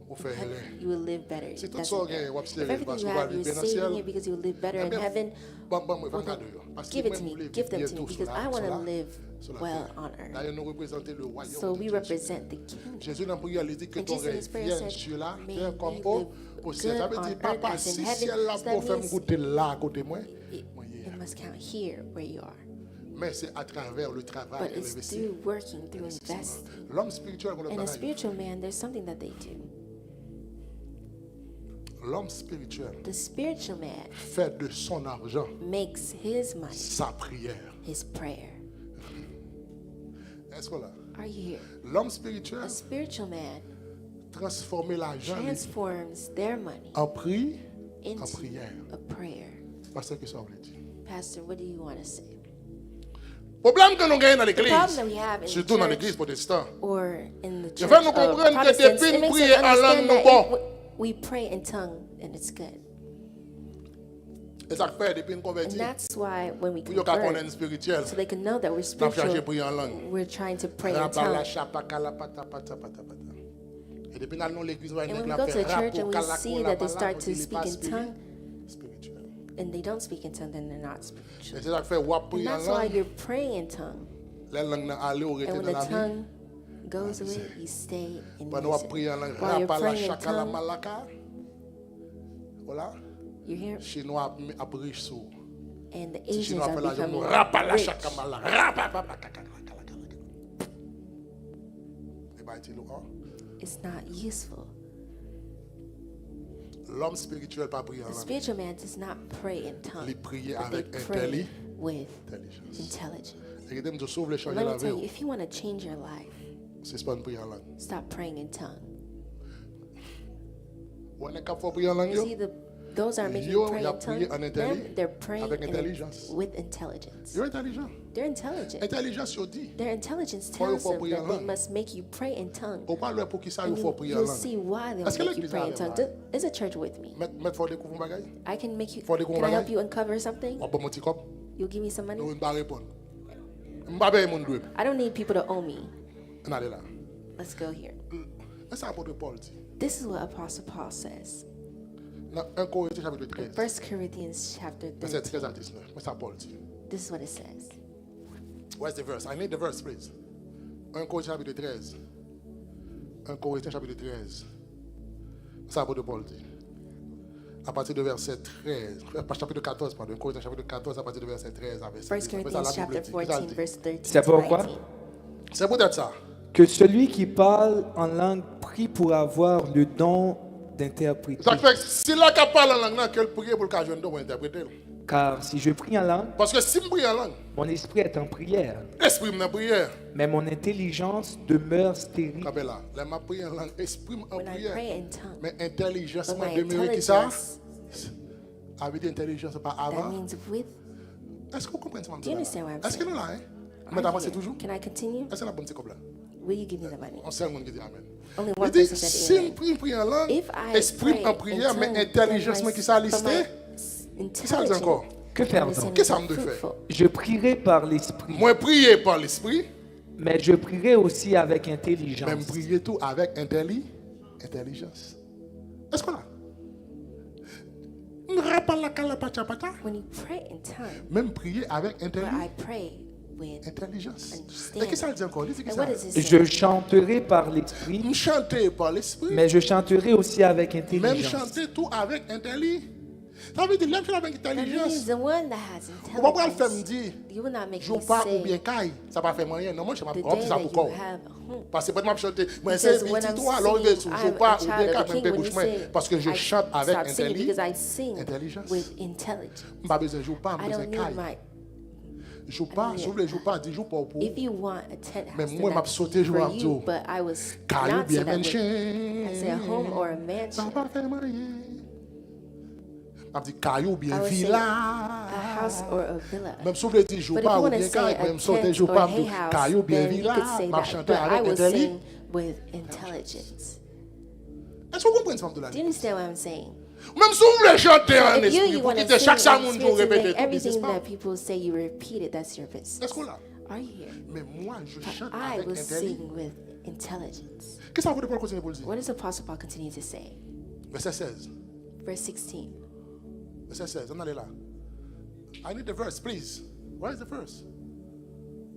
Vous faites rien. you will live better. Si tout That's ça what- gagne, vous if allez everything parce you que vous have, allez you're vivre bien dans le saving ciel. it because you will live better in heaven. Bon, regardez. Parce Give que it to moi, me. je Give them voulais to me vivre because sur I la- want sur to la- live sur la well terre. on earth. D'ailleurs, nous représentons le royaume. So de we Dieu. represent the kingdom. Jésus dans la prière, il dit que And ton Jesus in règne his prayer vienne said, sur la "May terre we comme live au ciel. Ça veut good dire, on papa, earth as in si heaven." ciel là So that pour faire me means goûter là à côté de moi, It must count here where you are. Mais c'est à travers le travail but et it's l'investissement. through working, through investing. L'homme spirituel, And a spiritual man, there's something that they do. l'homme spirituel The spiritual man fait de son argent makes his money sa prière. his prayer. Est-ce que là? Are you here? L'homme spirituel A spiritual man transforme l'argent transforms their money en prix, en into prière. a prayer. Parce que ça veut dire. Pastor, what do you want to say? Problème que nous gagnons dans The problem that l'église, we have in surtout dans the l'église church protestante, or in the Je church vais nous of comprendre que Protestants, depuis it makes prier us en langue, understand nous that bon. we pray in tongue and it's good. et ça fait depuis nous And convertir. that's why when we Pour qu'on connaisse convert, spirituel, so they can know that we're nous chercher spiritual, prier en langue. we're trying to pray in Rabala, tongue. chapa, kala, pata, pata, pata, pata. Et depuis nous allons à l'église, on And when we a go to fait the church rapo, and we kala, see kola, that they bala, start on to dit, il est speak pas in tongue spirituel. and they don't speak in tongue, then they're not spiritual. Et c'est ça qui fait wap And prier en that's why langue. you're praying in tongue. Les langues n'ont allé ou And rester when dans the la vie. tongue goes away, you stay in Pendant wap prier en music. langue, While you're rapala, praying in chakala, tongue, malaka. Voilà. you hear, Chinois a riche sur. and the Si Asians Chinois are appellent la becoming jambe, rapala, rich. chakala, malaka. Rapapa, kakala, kala, kala. Et bah, il dit, It's not useful. l'homme spirituel pas prier en The langue. spiritual man does not pray in tongue, Il prie but they avec pray with intelligence. intelligence. Et il dit, sauve les changer Let la me tell you, vie. if you want to change your life, C'est pas une prière en langue. stop praying in tongue. On est capable de prier en langue. You see, those are making Yo, you pray y a in tongue. prié en Them, they're praying avec intelligence. with intelligence. Ils sont intelligents. They're intelligent. Intelligence, il dit. Their intelligence Faut tells them prier en that they langue. must make you pray in tongue. On parle pour qui ça, il And faut prier en you'll langue. see why they'll Est-ce que make you l'église pray in a tongue. l'air Is a church with me? Mettre faut découvrir un bagage. I can make you. Faut des Can I help bagages. you uncover something? On peut monter comme. You'll give me some money. Nous ne pas répondre. Je pas payer mon double. I don't need people to owe me. On allait là. Let's go here. Mais ça apôtre Paul dit. This is what Apostle Paul says. Dans 1 Corinthiens chapitre 13. 1 Corinthians chapter Verset 13. 13 à 19. Mais ça Paul dit. This is what it says. Where's the verse? I need the verse, please. 1 Corinthiens chapitre 13. 1 Corinthiens chapitre 13. Ça apôtre Paul dit. À partir de verset 13. Chapitre 14, pardon. 1 Corinthiens chapitre 14, à partir de verset 13 à verset 1 19. Corinthians chapter 14, verse 13 C'est to pourquoi? 19. C'est peut-être ça. Que celui qui parle en langue prie pour avoir le don d'interpréter. Ça fait que si là qu'elle parle en langue, qu'elle prie pour le cas jeune pour interpréter. Car si je prie en langue, Parce que si je prie en langue, mon esprit est en prière, l'esprit me prière. mais mon intelligence demeure stérile. Kabela, là ma prière en langue, esprit en When I prière. pray in tongue, Mais intelligence but m'a my demeuré qui ça? intelligence, Avec intelligence pas that avant. means with. Est-ce que vous comprenez ce que Do you understand what I'm Est-ce que saying? nous là, hein? Are Mais you avancez here? toujours? Can I continue? Est-ce que la bonne c'est comme là? Will you give me the money? On sait le monde qui dit Amen. Only Il one dit, person said si amen. je prie en langue, If I esprit pray en in prière, mais tongue, intelligence then moi qui ça listé, my qui ça dit encore? Que faire donc? understanding Qu'est-ce que ça is me fait? fruitful. Je prierai par l'esprit, Moi prier par l'esprit, mais je prierai aussi avec même intelligence. prier tout avec intelligence. Est-ce qu'on a? When you pray in tongue, Même prier avec but I pray with. intelligence. Understand. Et qu'est-ce que ça dit encore? Dis And ça. what does it say? Je chanterai par l'esprit, Me chanter par l'esprit, mais je chanterai aussi avec même intelligence. chanter tout avec intelligence. Ça veut dire, l'homme fait avec That means intelligence. the one that has On va pas le faire me intelligence, dire, you will not make joue me pas ou bien say caille. Ça va faire moyen. Non, moi, je the m'apprends day ça that pour you corps. have a home. Parce que peut-être moi chanter, moi Because c'est when petit I'm toi, alors singing, je joue I'm pas a ou child bien of caille, the même king. pas When bouche you moi sing, parce que je I chante avec stop singing because I intelligence. sing Intelligence. with intelligence. Pas besoin de jouer pas, I besoin don't de need caille. my. Joue pas, si vous voulez jouer pas, dis joue pas pour. If you want a tent Mais house, moi, then m'a that's sauté jouer for à you. Dieu. But I was Caillou not bien say that with. manché. I say a home or a Ça mansion. va faire moyen. M'a dit caillou bien I would say villa. a house or a villa. Même si vous voulez dire joue But if pas you ou want to bien say caille, a même sauter tent joue or pas, a hay house, caillou bien then you villa. could say M'a that. chanter But I avec will intelligence. sing with intelligence. Est-ce que vous comprenez ce que je Do you dis? understand what I'm saying? Même si vous voulez chanter en If esprit, you pour want to quitter sing chaque in samoun, vous spirit, to répétez make tout, n'est-ce everything pas? that people say you repeat it, that's your business. Est-ce qu'on l'a? Are you here? Mais moi, je chante I avec will intelligence. sing with intelligence. Qu'est-ce que ça veut dire pour continuer pour le dire? What does Apostle Paul continue to say? Verset 16. Verse 16. Verset 16. On allait là. I need the verse, please. Where is the verse?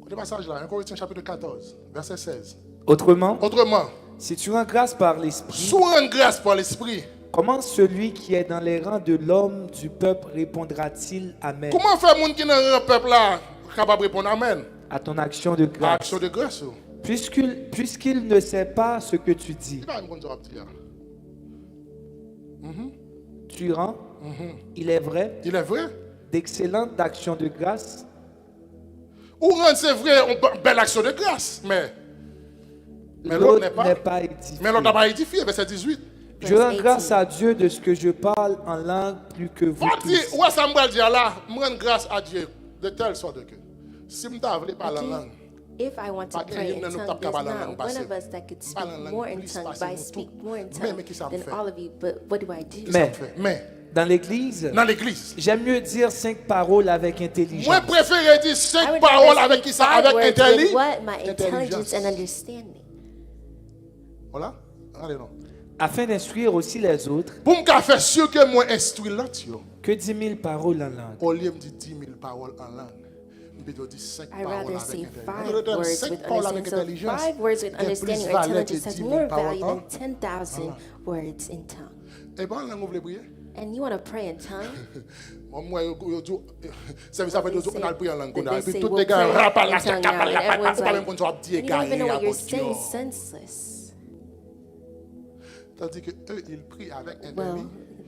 Côté passage là, 1 Corinthiens chapitre 14, verset 16. Autrement, Autrement, si tu rends grâce par l'esprit, sois en grâce par l'esprit. comment celui qui est dans les rangs de l'homme du peuple répondra-t-il Amen? Comment faire moun qui dans le peuple là capable de répondre Amen. à ton action de grâce. Action de grâce. Puisqu'il ne sait pas ce que tu dis, Il va me dire, tu rends, il est vrai, il est vrai. d'excellentes actions de grâce. Ou rendre c'est vrai, une belle action de grâce, mais l'autre n'est pas. édifié. Mais l'autre n'a pas édifié, verset 18. Je rends grâce à Dieu de ce que je parle en langue plus que vous On dit, tous. ouais, ça me va dire là, je rends grâce à Dieu de telle sorte que si je ne parle pas la langue, If I want to Pas pray in qu'il y en a tongues, qui parlent there's en langue not one passée. of us that could Parle en speak langue more in plus tongues, passée, but I nous speak tous. more in Mais tongues qui ça me than fait? all of you. But what do I do? Mais Dans l'église, dans l'église, j'aime mieux dire 5 paroles avec intelligence. moi je préfère dire I 5 would paroles rather avec speak qui ça? 5 Avec words with intelligence. what? My intelligence and understanding. Voilà. Allez, non. Afin d'instruire aussi les autres, Pour me faire sûr que moi instruis l'autre, que 10 000 paroles en langue. au lieu de dire 10 000 paroles en langue, je peux dire 5 I'd paroles rather say avec 5 words intelligence. 5 with paroles avec understanding. So intelligence. 5 words with est plus understanding or valable que intelligence has 10 000 more paroles value en than 10,000 words in tongue. Et bon, là, vous voulez prier? And you want to pray in tongue? Moi, ça fait deux jours qu'on a prié en langue. They Et puis say tout we'll les gars, pray rapa in la tongue chaka, now, and everyone's pas même like, qu'on soit dit you don't even know what you're saying, gars. senseless. Tandis que eux, ils prient avec Well,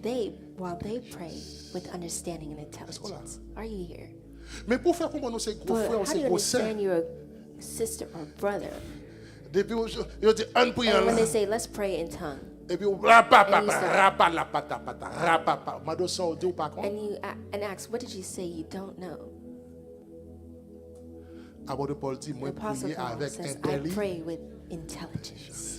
intelligence. while they pray with understanding and intelligence. Are you here? Mais pour faire comprendre nos ces gros But frères, how do ces you gros sœurs, understand you're a sister or brother? depuis ils disent un prie en And when they langue. say, let's pray in tongue, Et puis rapa And you start- rapa la pata pata rapa pata. Mado ça dit ou pas quoi? and ask, what did you say? You don't know. Apôtre Paul dit moi Apostle prier Paul avec says, I intelligence. pray with intelligence.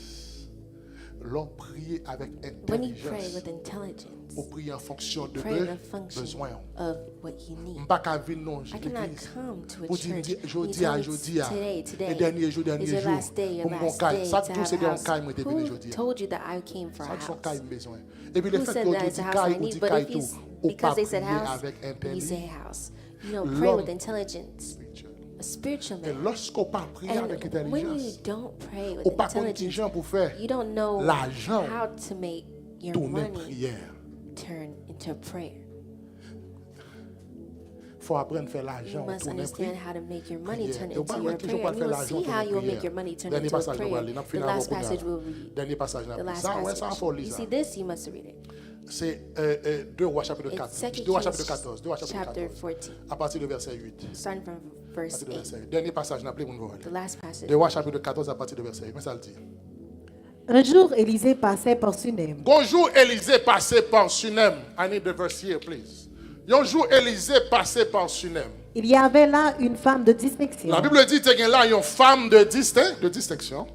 L'homme prier avec When you pray intelligence. with intelligence, Ou prier en fonction de pray in leurs function besoins. of what you need. Pas qu'à venir non I cannot l'église. come to a Pour dire church. jodi à jodi à. Today Et dernier jour is your last day, your Pour mon last caille. day Ça to tout have c'est a des house. caille moi te venir Who jodi. told you that I came for a Ça son house? caille besoin. Et puis le Who fait said que that tu it's dis a house caille I ou need? dis But caille if tout, ou because pas they said prier house, avec you say intelligence. house. Pray L'homme with intelligence. A spiritual Et man. lorsqu'on pas prier avec And when you intelligence, don't pray with ou pas intelligence, contingent pour faire you don't know l'argent how to make your tourner money prière. turn into prayer. Faut apprendre à faire You l'argent must tourner understand prière. how to make your money turn Et on into parle your toujours prayer. pas And faire you will l'argent see how tourner you will make your prière. money turn Dernier into a passage nous prayer. allons lire, n'a The fini last avant qu'on passage aille. we'll read. Dernier passage n'a The pris. last Ça ouais, ça passage. faut lire You ça. see this, you must read it. C'est 2 Rois chapitre It's 4. 2 2 Rois chapitre Kings 14. 2 Rois chapitre chapter 14. 14, À partir du verset 8. starting from À verse partir du 8. verset 8. Dernier passage n'a pris pour nous voir. The last passage. 2 Rois chapitre 14 à partir du verset 8. Mais ça le dit. Un jour, Élisée passait par Sunem. Bonjour Élisée passait par Sunem. I need the verse here, please. Un jour Élisée passait par Sunem. Il y avait là une femme de distinction La Bible dit qu'il y a là une femme de distinction.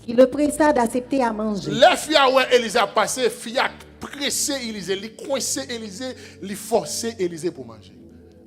qui le pressa d'accepter à manger. Les filles où Élisée a passé, filles a pressé Élisée, lui coincé Élisée, lui forcé Élisée pour manger.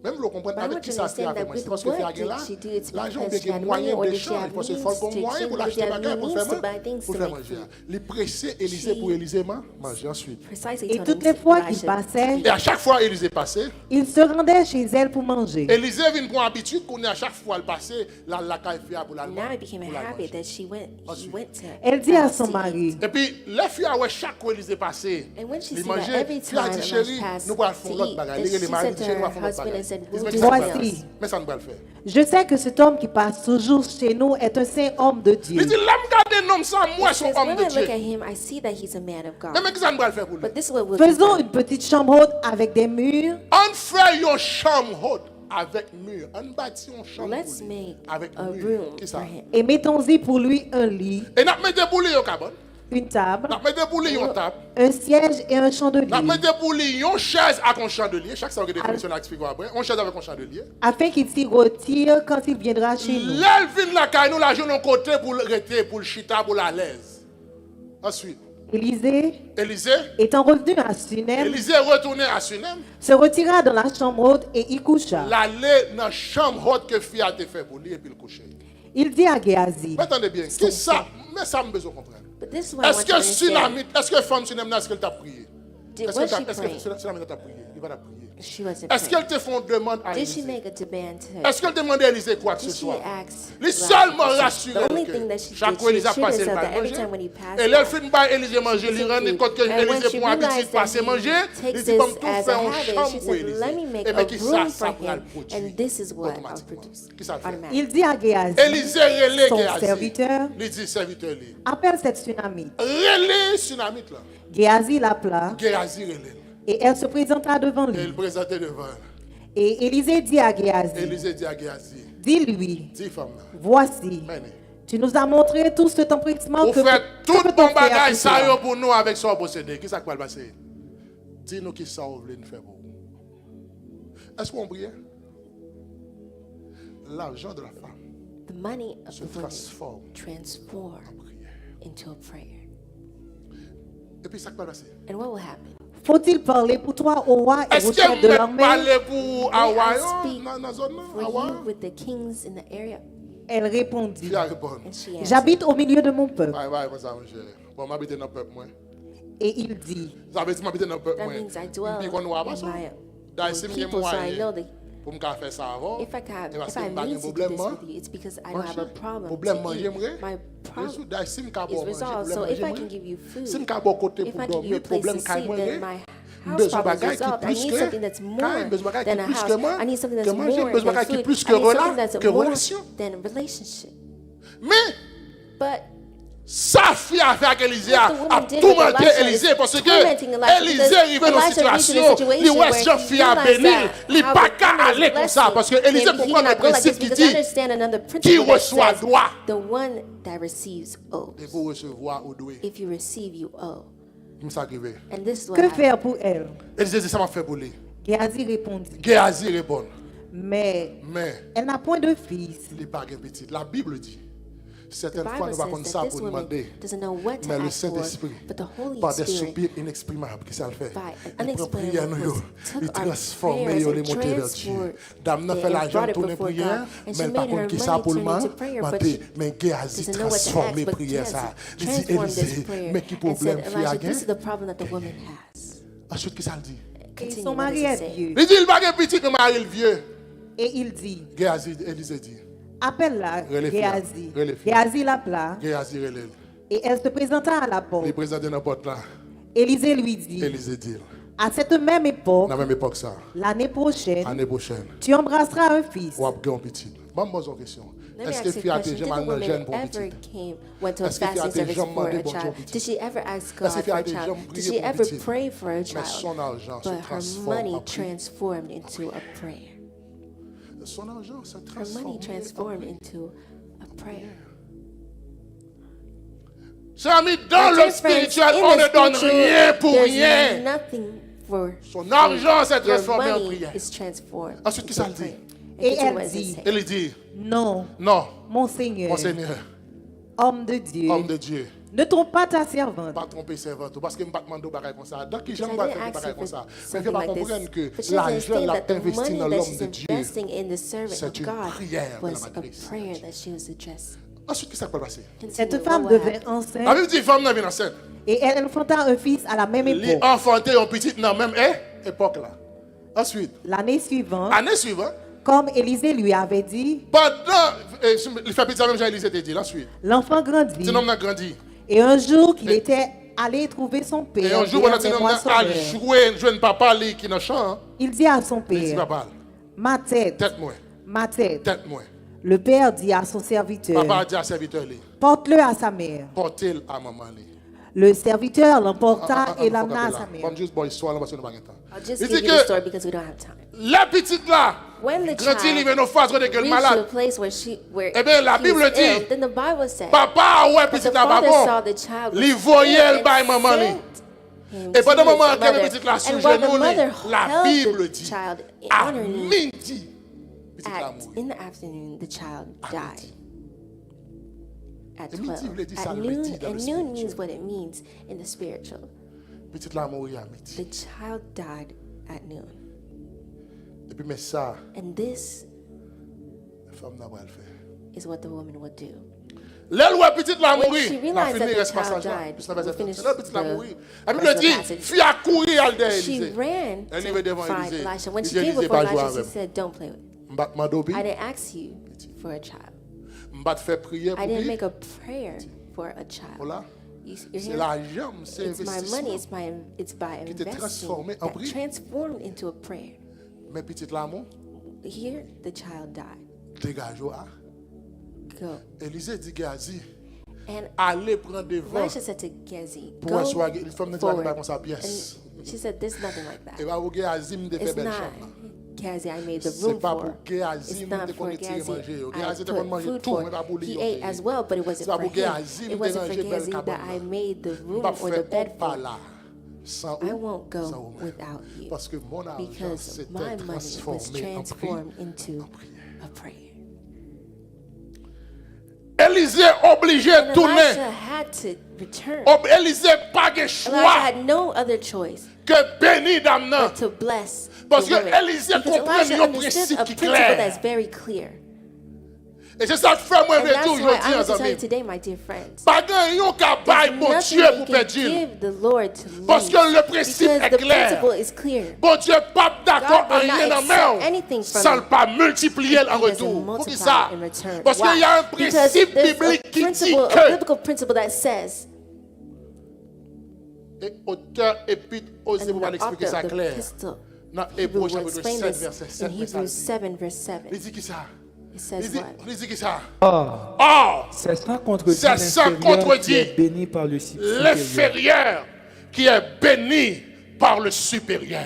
Même vous comprenez But I avec want qui to ça fait understand avec that moi. with C'est parce que what fait là, did she do? It's l'argent because she a had des money moyens or did she d'échange. have Parce qu'il means faut to qu'on moyen exchange, pour did she l'acheter have bagarre pour means to buy faire things pour to faire make manger. food? Les presser Élisée She- pour Élisée manger ensuite. Precisely Et told toutes him les fois what I qu'il should passait, Et à chaque fois Élisée passait, il se rendait chez elle pour manger. Élisée vient pour habitude qu'on est à chaque fois le passé la caille pour la Now it became a pour la habit manger. that he went to. Elle dit à house son to mari, eat. Et puis, les filles, chaque fois Élisée passait, And when she il see that mangeait, every il a time dit, the chérie, lunch passed nous allons to faire l'autre eat, bagaille. then Les she maris said disent, to chérie, nous her allons faire l'autre husband bagaille. and said, Il dit, we'll mais do ça ne something va le else. faire. Mais ça ne va le faire. je sais que cet homme qui passe toujours chez nous est un saint homme de Dieu. Il dit, l'homme garde un homme sans moi, son Because homme when de I look Dieu. at him, I see that he's a man of Mais God. qu'est-ce que ça ne va le faire pour lui? But this is what we'll Faisons do. une petite chambre haute avec des murs. On fait une chambre haute avec mur. On bâtit une chambre Let's pour lui, make avec a mur. room Qui for ça? him. Et mettons-y pour lui un lit, Et nous mettons pour lui une cabane. une table, Nous mettons pour lui une table. un siège et un Nous chandelier, mettons pour lui une chaise avec un chandelier. Chaque fois que définition a expliqué après. Une chaise avec un chandelier. afin qu'il s'y retire quand il viendra chez nous. L'elvin la caille, nous la jouons de côté pour le rester, pour le chita, pour la l'aise. Ensuite, Élisée, Élisée, étant revenu à Sunem, Élisée retourné à Sunem, se retira dans la chambre haute et y coucha. l'aller dans la chambre haute que fille a été fait pour lui et puis le coucher. Il dit à Géasi, Mais attendez bien, qui ça? Mais ça me besoin de comprendre. But this is what I Est-ce want que to understand. Sunamite, est-ce que femme Sunem, est-ce qu'elle t'a prié? Was she est-ce que praying? c'est la manière de prier? Il va la prier. She wasn't Est-ce praying. qu'elle te font demande à Did she Élisée? make a demand to her? Est-ce qu'elle demandait à Élisée quoi que ce Did she soit? ask? Les seulement The rassurés only que thing that she chaque did, fois she Élisée assured passait le herself bain that every manger. time when he passed Et là, elle by, finit par Élisée manger, il rend compte que and when Élisée she prend habitude de realized that passer he manger, il takes dit this comme tout as fait a en habit, chambre she pour said, let me Élisée. make Et a bien qui ça, room ça for prend le him, produit and this is what I'll automatiquement. produce. Qui ça le fait? Automatically. Il dit à Géasi, Élisée relève son Géasi. serviteur, Il dit serviteur lui. appelle cette tsunami. Relève Tsunamite là. Géasi l'appela Géasi relève. et elle se présenta devant Et lui. il présentait devant. Et Élisée dit à Géasi, Élisée dit à Géasi, dis-lui, dis femme là. voici, Menez. tu nous as montré tout cet empressement Vous que faites tout que peut-on bon faire bagage pour ça toi? yo pour nous avec son possédé. Qui ça qui va le passer? Dis-nous qui ça vous voulez nous faire pour vous. Est-ce qu'on prie? L'argent de la femme The money of se the woman transforme en transform prière. into a prayer. Et puis ça qui va le passer? And what will happen? Faut-il parler pour toi au roi et Est-ce au chef de que vous l'armée? parlez pour May I Hawaï speak dans la zone là? For Hawaï? you with the kings in the area? Elle répondit, Qui a répondu? And she answered, j'habite au milieu de mon peuple. Ouais, comme ça, mon cher. Bon, m'habite dans le peuple, moi. Et il dit, Ça veut dire m'habite dans le peuple, that moi. means I dwell Puis qu'on nous a pas in ça. my D'ailleurs, si own m'y people, so I moyen know that pour me faire ça avant. if I can, et parce if I que m'pas need un to do problème, this moi. with you, it's because I don't have a problem Problème to manger, eat. moi. My problem D'ailleurs, si m'ka is bon manger, resolved. So problème if I manger, can give you food, si m'ka bon côté if pour I can give you dormir, a place problème to kay sleep, moi, then my house besoin problem is bagay qui resolved. I plus need que something that's more besoin bagay than qui a plus house. que moi, I need something que that's manger, more besoin than bagay qui food. plus I que need something that's que more relation. than a relationship. Mais But sa fille a fait avec Élisée what a the woman did with tourmenté Elisha Élisée is parce que tormenting Elisha Élisée because arrivé dans une Elisha reached situation, in a situation il where ouais sa he fille a realized béni, that il how pas the qu'à woman is aller comme ça blessing, parce que Élisée and he comprend le cannot go like this principe qui because I dit understand another qui principle that reçoit says doit. the one that receives owes. Et pour recevoir ou doué. If you receive, you owe. Il m'est arrivé. And this is what que happened. faire pour elle? Élisée dit ça m'a fait bouler. Géasi répondit, Géasi répond. mais Mais elle n'a point de fils. il n'est pas un petit. La Bible dit The certaines fois Bible nous va comme says ça that pour this woman demander. doesn't know what to Mais le ask for, Saint-Esprit, but the Holy par des Spirit, soupirs inexprimables, qu'est-ce qu'elle fait? by an Il prend prière unexplainable nous, words, il took our transforme, prayers il and les monte vers Dieu. transformed Dame n'a it fait and l'argent brought it tourner before prière, God. And mais she elle pas made her contre qui ça money pour le turn into moment. prayer, but she Mais Géasi doesn't know what to transforme ask, but prière ça. Gehazi Il dit transformed this Élisée, prayer mais qui and problème said, fille a Elijah, this is gain? the problem that the woman has. Ensuite, qu'est-ce qu'elle dit? Et Continue, son what mari does it est say? vieux. Il dit il va un petit que mari le vieux. Et il dit, Géasi, Élisée dit. appelle-la, Relève-la. Géasi. Relève-la. Géasi l'appela, Géasi relève. et elle se présenta à la Il porte. présente dans la porte là. Élisée lui dit, Élisée dit. à cette même époque, Dans la même époque ça. l'année prochaine, Année prochaine. tu embrasseras un fils. Ou ap gen petit. Bon, moi, une question. Let me Est-ce ask que you fille a a été question. Did jamais the dans woman jeune pour ever petit? went to a Est-ce que fasting tu as service déjà for demandé a bon Dieu child? petit? Did she ever ask Est-ce God que tu for as a déjà child? Did prié she pour ever petit? pray for a Mais child? son argent se But her transforme money en prière. transformed into a prayer. Son argent se Her transforme money en transformed prière. into a prayer. Chers amis, dans My le dear friends, spirituel, in on the ne donne spiritual, rien pour there's rien. nothing for Son free. argent s'est Your transformé en money prière. is transformed Ensuite, qu'est-ce into qu'elle dit? prayer. And Et continue, elle what does it dit, say? Il dit, Non, non, mon Seigneur, mon Seigneur, homme de Dieu, homme de Dieu, ne trompe pas ta servante. pas tromper servante, parce que je ne vais pas demander des comme ça. Donc, qui Because j'aime I pas didn't faire des ask you bagages comme for ça. Mais something il faut like comprendre this. que But she l'argent understands l'a that the investi money dans that l'homme she's de Dieu. investing in the servant C'est of une God prière de la was a matrice. prayer that she was addressing. Ensuite, qu'est-ce qui va passer? Cette Continue, femme what will devint happen? La enceinte Bible dit, femme n'a pas enceinte. et elle enfanta un fils à la même Les époque. enfantés ont petit dans la même époque là. Ensuite, L'année suivante, année suivante, comme Élisée lui avait dit, pendant, il fait petit, même Jean-Élisée t'a dit, ensuite, l'enfant grandit. cet homme a grandi. Et un jour qu'il était allé trouver son Et père, un jour, pendant vers que les cet homme a moissonneurs, joué, jeune papa lui, qui est dans le champ, il dit à son il dit, père, papa, ma tête, tête-moi, ma tête. tête-moi. Le père dit à son serviteur, Papa a dit à serviteur, lui, porte-le à sa mère. portez-le à maman. Lui. Le serviteur l'emporta et l'amena à sa mère. Comme juste bon histoire, là, parce que nous n'avons pas de temps. I'll just Il give dit you the que story because we don't have time. la petite là, When the quand il child vient nos phases de gueule reached to a malade, place where Eh bien, la he Bible was dit, ill, then the Bible said, papa, ouais, but the petit là, father saw bon, the child was lui ill voyait le and bail maman lui. sent him Et to pendant le his moment qu'il y avait mother. petite là sur And while the genou, mother la held Bible the dit, child à on her knee, midi, petite là mourit. in the afternoon, the child died. At Et midi 12. voulait dire ça, At le midi noon, dans le and noon spiritual. means what it means in the spiritual. Petite là mourit à midi. The child died at noon. Et puis, mais ça, And this la femme n'a pas le faire. is what the woman would do. L'aile ouais petite la When mourir. she La realized finir that reste the child passage là. died, Puis ça va we'll être finish l'aile petite la the mourir. La rest Bible of the dit, passage. fille a courir à She Élisée. ran Elle to arrivait devant find Élisée. Elisha. When Il she dit, came Élisée, before pas jouer Elisha, she avec. said, don't play with me. M'bat m'adobe. I didn't ask you for a child. M'bat faire prière I pour didn't lui. make a prayer for a child. Voilà. You're C'est here? l'argent, c'est It's my money, investissement. it's by Qui t'est transformé investing en that prière. transformed into a prayer. Mais petite l'amour, Here, the child died. dégage. Go. Élisée dit Gazi, And allez prendre devant. Elisha said to Gehazi, Pour go asseoir, une femme ne dit forward. pas comme ça pièce. And she said, there's nothing like Et that. va vous Gazi me fait It's belle not chambre. Gehazi I made the C'est room pas for. pour Gehazi It's me not de for qu'on tire Gehazi manger. I Gehazi te put kon manger food tout, for. mais pas pour lui. He ate as well, but it wasn't C'est pas for pour him. Gehazi It me wasn't for déranger belle Gehazi that I cabane. made the room Pas or the faire bed pas for. là. Sans I ou, won't sans go ou. without you. Parce que mon argent Because s'était my money was transformé en transformed prière. into en prière. a prayer. Élisée obligé de And tourner. Elisha had to return. Élisée pas de Elisha choix had no other choice que bénir dame nan. but to bless Parce the que women. Élisée Because comprend Elisha un understood principe a qui est principle clair. that's very clear. Et c'est ça que fait moi And that's aujourd'hui, why I want to tell you amis. today, my dear friends. Pas de yon ka bay There's bon nothing Dieu that pour you can perdre. give the Lord to Parce que lose. le principe Because est the clair. principle is clear. Bon Dieu pas d'accord God will en rien not en accept main anything from sans you. le pas multiplier en He doesn't retour. Pour qui multiply ça? in return. Parce qu'il Why? y a un Because principe there's biblique a qui dit principle, a que biblical principle that says, et auteur épître osez and vous pas the l'expliquer author ça of the clair. epistle, Dans Hebrew Hébreux will chapitre explain 7 this verset in 7. Hebrews 7 verse 7. Il dit qui ça? It says what? Il dit qui ça? Or, Or, c'est sans contredit C'est sans l'inférieur qui contredit est béni par le supérieur. l'inférieur qui est béni par le supérieur.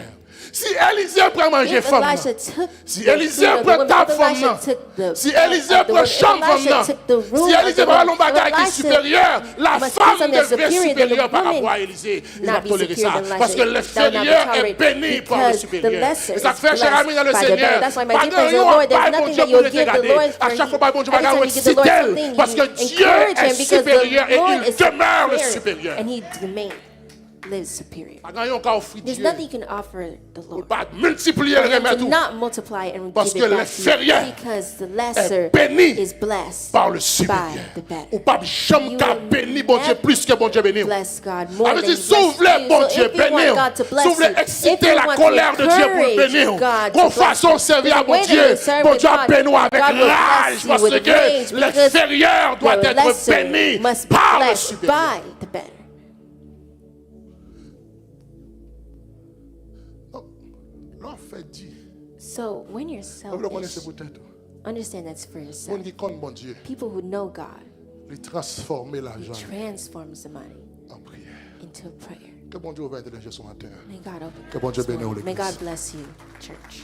Si Élisée prend manger If femme, Elisha took si the Élisée food of the prend woman, table if femme, Elisha took the si food of Élisée the prend woman, if chambre Elisha femme, took the room si of Élisée the prend woman, l'homme bagaille if qui est Elisha supérieur, la must do femme something that's devient superior than the supérieure par woman, rapport à Élisée. Il not va be tolérer superior ça. than Elisha. Parce que That will not be l'inférieur est tolerated béni par le because the supérieur. lesser Et ça is fait, cher ami dans le blessed by the better. Seigneur, That's why my pas dear friends, d'un the yon Lord, there's bail bon nothing Dieu that pour you'll le give the regarder. Lord À for chaque fois, bail bon Dieu va every time regarder you give the Lord fidèle. something, Parce que you Dieu encourage est him because supérieur the Lord et il is demeure le superior supérieur. and he lives superior. Pas d'un yon ka offrir There's Dieu. nothing you can offer the Pour Lord. pas multiplier le For him remède to tout not multiply and Parce give que it back to l'inférieur you because the lesser est béni is blessed par le by supérieur. the better. Ou pas jamais You qu'à will béni bon Dieu never plus que bon Dieu béni. Bless God more Avec than si he blessed s'ouvre you. bon So Dieu if you want béni, God to bless s'ouvre you, if exciter you la want to colère de Dieu pour le encourage bénir. God Qu'on to bless façon you, servir à the mon way that Dieu, you serve bon with Dieu God, bénis avec God will rage bless you parce with que rage because l'inférieur doit the être lesser béni must be par le blessed supérieur. by the better. L'on fait dit, So when you're vous le connaissez selfish, peut-être. understand that's for On yourself. dit comme bon Dieu, People who know God, lui transformer He l'argent transforms the money en prière. into a prayer. Que bon Dieu ouvre l'intelligence ce matin. May God open Que bon Dieu this bénisse morning. May l'église. God bless you, church.